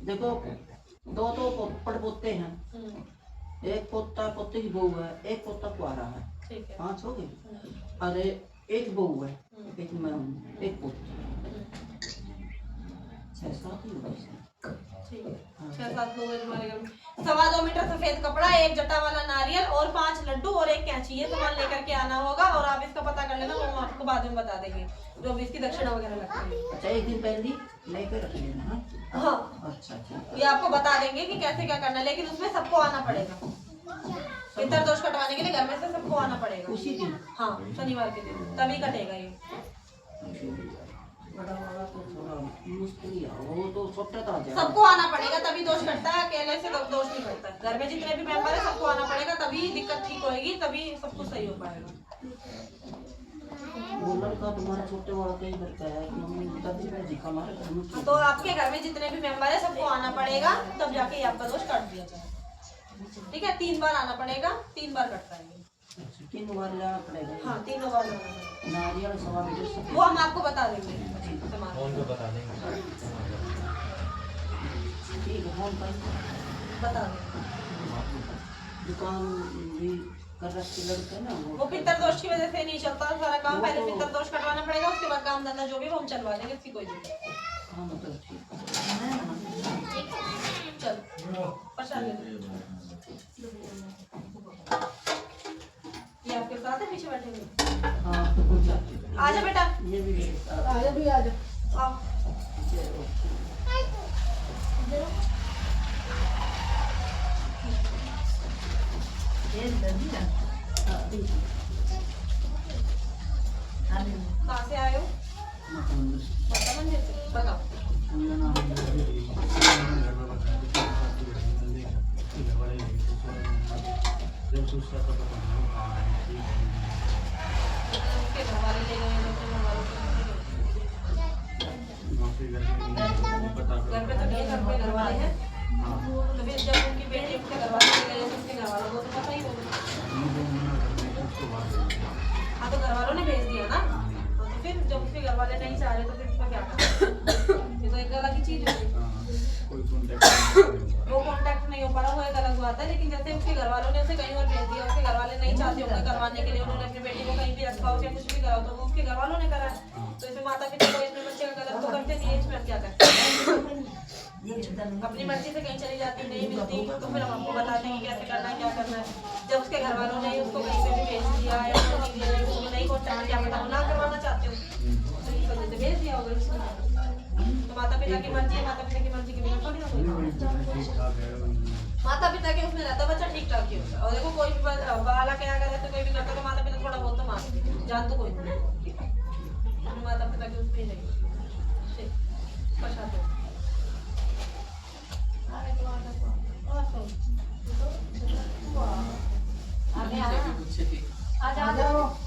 [SPEAKER 8] देखो 2 तो पड़पोते हैं, एक पोता पोते की बहू है, एक पोता कुआरा है,
[SPEAKER 1] ठीक है
[SPEAKER 8] 5 हो गए। अरे एक बहू है, एक मैं हूँ, एक पोता 6 7 ही हो गए।
[SPEAKER 1] ठीक है, 6 7 लोग हैं तुम्हारे घर में। 2.25 मीटर सफेद कपड़ा, 1 जटा वाला नारियल और 5 लड्डू और 1 कैंची, ये सामान लेकर के आना होगा। और आप इसका पता कर लेना, वो हम आपको बाद में बता देंगे जो भी इसकी दक्षिणा वगैरह लगती है।
[SPEAKER 8] अच्छा एक दिन पहले लेकर रख लेना।
[SPEAKER 1] हाँ
[SPEAKER 8] अच्छा ठीक।
[SPEAKER 1] ये आपको बता देंगे कि कैसे क्या करना है, लेकिन उसमें सबको आना पड़ेगा। पितर दोष कटवाने के लिए घर में से सबको आना पड़ेगा
[SPEAKER 8] उसी दिन।
[SPEAKER 1] हाँ शनिवार के दिन, तभी कटेगा ये।
[SPEAKER 8] बड़ा वाला तो थोड़ा मुश्किल ही है, वो तो छोटा था जा।
[SPEAKER 1] सबको आना पड़ेगा तभी दोष कटता है, अकेले से दोष नहीं कटता। घर में जितने भी मेंबर है सबको आना पड़ेगा, तभी दिक्कत ठीक होएगी, तभी सब कुछ सही हो पाएगा।
[SPEAKER 8] वो लड़का तुम्हारा छोटे वाला कहीं करता है, मम्मी दादी ने दिखा हमारे घर में।
[SPEAKER 1] तो आपके घर में जितने भी मेंबर है सबको आना पड़ेगा, तब जाके ये आपका दोष काट दिया जाएगा। ठीक है, 3 बार आना पड़ेगा, 3 बार कटता है।
[SPEAKER 8] अच्छा 3 बार लाना पड़ेगा।
[SPEAKER 1] हाँ 3 बार लाना पड़ेगा।
[SPEAKER 8] नारियल 1.25 मीटर
[SPEAKER 1] वो हम आपको बता देंगे
[SPEAKER 3] फोन पे बता देंगे।
[SPEAKER 8] ठीक है फोन पर।
[SPEAKER 1] बता दो।
[SPEAKER 8] दुकान भी कर रखी लड़के ना
[SPEAKER 1] वो पितर दोष की वजह से नहीं चलता सारा काम, पहले पितर दोष कटवाना पड़ेगा, उसके बाद काम धंधा जो भी वो हम चलवा देंगे, इसकी कोई दिक्कत नहीं।
[SPEAKER 8] हाँ मतलब ठीक है।
[SPEAKER 1] चलो प्रसाद ले लो। ये आपके साथ है पीछे बैठे हुए?
[SPEAKER 8] हाँ तो कुछ आती है।
[SPEAKER 1] आजा बेटा,
[SPEAKER 8] ये भी मेरे साथ।
[SPEAKER 1] आजा भी आजा, आओ।
[SPEAKER 8] ये दर्दी ना।
[SPEAKER 1] कहाँ से आए हो? माता मंदिर से, बताओ। उसके घर वाले ले गए, उसके घर वालों को घर पे तो नहीं, घर पे घर वाले हैं, तो फिर जब उनकी बेटी उसके घर वाले ले गए तो उसके घर वालों को तो पता ही होगा। हाँ तो घर वालों ने भेज दिया ना, तो फिर जब उसके घर वाले नहीं चाह रहे तो फिर उसका क्या करना, ये तो एक अलग ही चीज है। वो कांटेक्ट नहीं हो पा रहा, वो एक अलग बात है, लेकिन जैसे उसके घर वालों ने उसे कहीं और भेज दिया, उसके घर वाले नहीं चाहते होंगे करवाने के लिए, उन्होंने अपनी बेटी को कहीं भी रखा हो या कुछ भी करा हो, तो वो उसके घर वालों ने करा है, तो इसमें माता पिता को इसमें बच्चे का गलत तो करते नहीं है, इसमें हम क्या करते हैं? अपनी मर्जी से कहीं चली जाती नहीं मिलती तो फिर हम आपको बताते हैं कि कैसे करना है क्या करना है। जब उसके घर वालों ने उसको कहीं पे भी भेज दिया या नहीं कॉन्टेक्ट किया, पता ना करवाना चाहते हो तो इस वजह से भेज दिया होगा इसमें। तो माता पिता की मर्जी है, माता पिता की मर्जी के बिना थोड़ी ना कोई, माता पिता के उसमें रहता बच्चा ठीक ठाक ही होता है। और देखो कोई भी बाला क्या करे तो कोई भी करता तो माता पिता थोड़ा बहुत तो मानते, जान तो कोई नहीं, माता पिता के उसमें नहीं पछाते।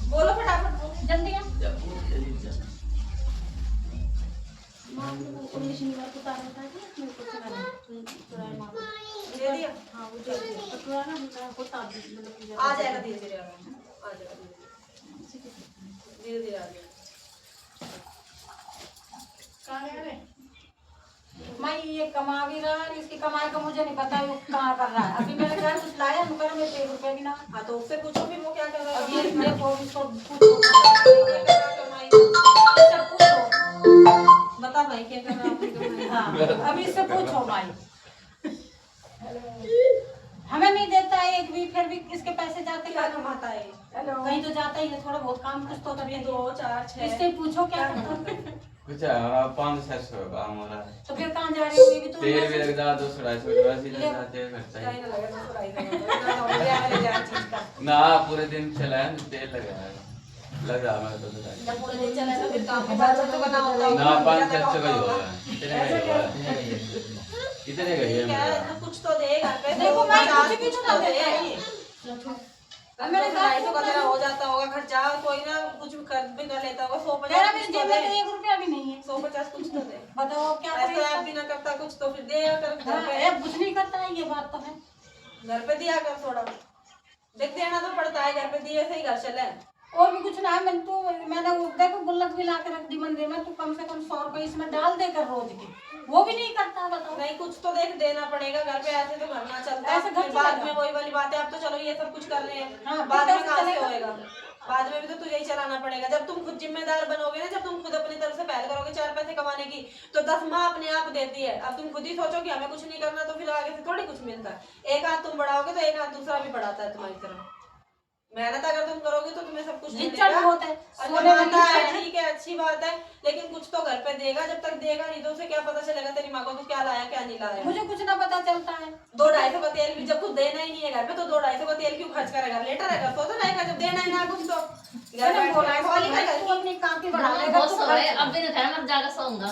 [SPEAKER 1] बोलो फटाफट
[SPEAKER 4] जल्दी आ।
[SPEAKER 1] शनिवार को तार होता है मेरे को चुराए मार दे दिया। हाँ वो दे दिया तो चुरा ना को तार मतलब आ जाएगा धीरे धीरे, आ जाएगा धीरे धीरे आ जाएगा। कहाँ गया रे?
[SPEAKER 5] मैं ये कमा भी रहा है, इसकी कमाई का मुझे नहीं पता वो कहाँ कर रहा है। अभी मेरे घर कुछ लाया मेरे में 1 रुपया भी ना।
[SPEAKER 1] हाँ तो उससे पूछो फिर वो क्या कर रहा है।
[SPEAKER 5] अब ये देखो इसको पूछो
[SPEAKER 1] बता भाई क्या कर रहा है।
[SPEAKER 5] हाँ अभी इससे पूछो भाई, हमें नहीं देता है एक भी, फिर भी इसके पैसे जाते
[SPEAKER 1] क्या कमाता है?
[SPEAKER 5] कहीं तो जाता ही है, थोड़ा बहुत काम कुछ तो
[SPEAKER 1] कभी 2 4 6
[SPEAKER 5] इससे पूछो क्या करता है।
[SPEAKER 3] कुछ है 500 काम हो रहा है,
[SPEAKER 5] तो फिर कहाँ जा रही हो? ये भी तो
[SPEAKER 3] तेल भी लग जाता 200-250 लग जाते हैं खर्चा
[SPEAKER 1] कहीं
[SPEAKER 3] ही।
[SPEAKER 1] ना लगे तो सुराई ना
[SPEAKER 3] ना पूरे दिन चलाया ना तेल लगाया लग रहा मैं तो बताया
[SPEAKER 1] जब पूरे दिन चला तो फिर काम के बाद तो करना होता है
[SPEAKER 3] ना 500 का ही होगा इतने का ही है
[SPEAKER 1] क्या
[SPEAKER 3] मेरा।
[SPEAKER 1] है कुछ तो दे घर पे।
[SPEAKER 5] देखो मैं
[SPEAKER 1] कुछ
[SPEAKER 5] कुछ भी तो
[SPEAKER 1] दे मेरे ढाई सौ का तेरा हो जाता होगा खर्चा, कोई ना कुछ भी खर्च भी कर लेता होगा। 150
[SPEAKER 5] तेरा
[SPEAKER 1] कुछ
[SPEAKER 5] भी
[SPEAKER 1] तो
[SPEAKER 5] जेब
[SPEAKER 1] दे,
[SPEAKER 5] में तो 1 रुपया भी नहीं है।
[SPEAKER 1] 150 कुछ तो दे।
[SPEAKER 5] बताओ क्या
[SPEAKER 1] ऐसा
[SPEAKER 5] करें?
[SPEAKER 1] ऐप भी ना करता कुछ तो फिर दे कर घर पे,
[SPEAKER 5] हाँ, कुछ नहीं करता है, ये बात तो है।
[SPEAKER 1] घर पे दिया कर थोड़ा, देख देना तो पड़ता है, घर पे दिए से ही घर चले।
[SPEAKER 5] और भी कुछ ना है, मैंने वो देखो गुल्लक भी ला के रख दी मंदिर में, तो कम से कम 100 रुपए इसमें डाल देकर रोज के, वो भी नहीं करता। बताओ
[SPEAKER 1] नहीं कुछ तो देख देना पड़ेगा घर पे, ऐसे तो घर ना चलता।
[SPEAKER 5] ऐसे घर
[SPEAKER 1] फिर बाद
[SPEAKER 5] चलेगा।
[SPEAKER 1] में वही वाली बात है, अब तो चलो ये सब कुछ कर रहे हैं,
[SPEAKER 5] हाँ,
[SPEAKER 1] बाद
[SPEAKER 5] फिर
[SPEAKER 1] में कहाँ से
[SPEAKER 5] चलेगा।
[SPEAKER 1] होएगा? बाद में भी तो तुझे ही चलाना पड़ेगा। जब तुम खुद जिम्मेदार बनोगे ना, जब तुम खुद अपनी तरफ से पहल करोगे 4 पैसे कमाने की, तो 10 माँ अपने आप देती है। अब तुम खुद ही सोचो कि हमें कुछ नहीं करना, तो फिर आगे से थोड़ी कुछ मिलता है। एक हाथ तुम बढ़ाओगे तो एक हाथ दूसरा भी बढ़ाता है तुम्हारी तरफ। मेहनत अगर तुम करोगे तो तुम्हें सब कुछ
[SPEAKER 5] लिच्चड़ बहुत है,
[SPEAKER 1] अच्छा
[SPEAKER 5] सोने में
[SPEAKER 1] बात है,
[SPEAKER 5] लिच्चड़ है।
[SPEAKER 1] ठीक है अच्छी बात है, लेकिन कुछ तो घर पे देगा। जब तक देगा नहीं तो उसे क्या पता चलेगा तेरी माँ को तो क्या लाया क्या नहीं लाया।
[SPEAKER 5] मुझे कुछ ना पता चलता है।
[SPEAKER 1] 200-250 का तेल भी जब कुछ देना ही नहीं है घर पे, तो 200-250 का तेल क्यों खर्च करेगा? लेटर रहेगा तो रहेगा, जब देना ही ना कुछ तो घर
[SPEAKER 5] मैंने
[SPEAKER 1] पे
[SPEAKER 5] बोला है,
[SPEAKER 1] खाली
[SPEAKER 5] मैं
[SPEAKER 1] कर
[SPEAKER 5] तू अपनी कापी बढ़ा लेगा
[SPEAKER 4] बहुत
[SPEAKER 5] तो
[SPEAKER 4] सो रहे, अब भी नहीं था, मत जाकर सोऊंगा।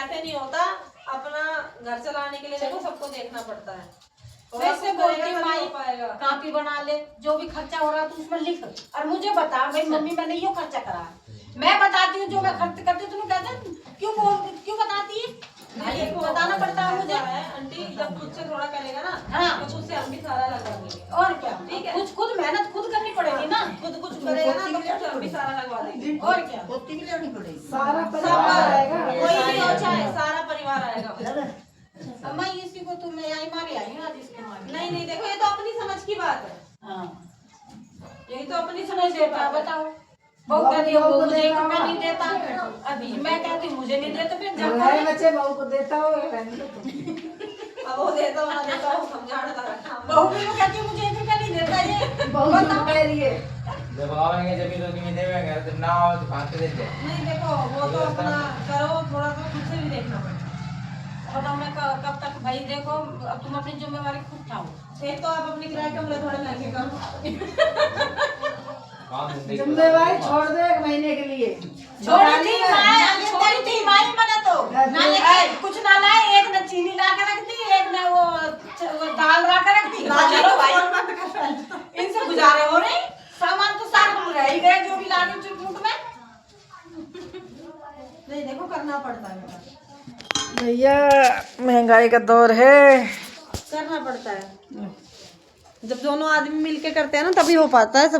[SPEAKER 1] ऐसे नहीं होता। अपना घर चलाने के लिए देखो सबको देखना पड़ता है।
[SPEAKER 5] वैसे बोलती हूँ माई
[SPEAKER 1] पाएगा
[SPEAKER 5] कापी बना ले, जो भी खर्चा हो रहा है तू उसमें लिख और मुझे बता भाई मम्मी मैंने ये खर्चा करा। मैं बताती हूँ जो मैं खर्च करती हूँ, तुम कहते क्यों बताती है?
[SPEAKER 1] ये
[SPEAKER 5] बताना पड़ता है मुझे।
[SPEAKER 1] आंटी जब खुद से थोड़ा करेगा ना,
[SPEAKER 5] हाँ।
[SPEAKER 1] तो खुद से हम भी सारा लगा देंगे।
[SPEAKER 5] और क्या,
[SPEAKER 1] ठीक है।
[SPEAKER 5] कुछ खुद मेहनत खुद करनी पड़ेगी ना।
[SPEAKER 1] खुद कुछ करेगा ना तो खुद से हम भी सारा लगवा देंगे।
[SPEAKER 5] और क्या,
[SPEAKER 8] पोती भी लेनी पड़ेगी।
[SPEAKER 7] सारा
[SPEAKER 1] सब कोई भी हो चाहे सारा परिवार आएगा।
[SPEAKER 5] अब मैं इसी को तुम्हें कठिनाई मारे आई हूँ आज इसके मारे।
[SPEAKER 1] नहीं नहीं देखो, ये तो अपनी समझ की बात है।
[SPEAKER 5] हाँ
[SPEAKER 1] यही तो अपनी समझ
[SPEAKER 5] नहीं
[SPEAKER 1] की
[SPEAKER 5] देता,
[SPEAKER 1] बात है।
[SPEAKER 5] बताओ। बहू कहती है वो मुझे 1 रुपया नहीं देता, अभी मैं कहती हूँ मुझे नहीं देता, फिर जब
[SPEAKER 7] हमारे बच्चे बहू को देता हो
[SPEAKER 1] अब वो देता हो ना देता हो, समझाना था रखा हमने।
[SPEAKER 5] बहू भी वो कहती है मुझे 1 रुपया नहीं देता ये।
[SPEAKER 7] बहुत झूठ कह रही है।
[SPEAKER 3] जब आवेंगे जब तो तुम्हें देवेंगे, जब ना आओ तो खाते देते।
[SPEAKER 1] नहीं देखो, वो तो अपना करो, थोड़ा सा खुद से भी देखना पड़ता
[SPEAKER 5] बताओ मैं कब तक भाई देखो, अब तुम अपनी जिम्मेवारी खुद उठाओ।
[SPEAKER 1] है। एक तो आप अपने किराए कमरे थोड़े महंगे करो।
[SPEAKER 3] काम धंधे की
[SPEAKER 7] जिम्मेवारी छोड़ दो 1 महीने के लिए।
[SPEAKER 5] छोड़ी थी माए, छोड़ी थी माई मना तो ना लाए, कुछ ना लाए, एक न चीनी ला के रख दी, एक न वो दाल ला के रख दी। चलो भाई इनसे गुजारे हो रहे, सामान तो सारे तुम रह ही गए जो भी ला रही हो चिटमुट में।
[SPEAKER 1] नहीं देखो, करना पड़ता है बेटा,
[SPEAKER 7] भैया महंगाई का दौर है,
[SPEAKER 1] करना पड़ता है। जब दोनों आदमी मिलके करते हैं ना, तभी हो पाता है सब।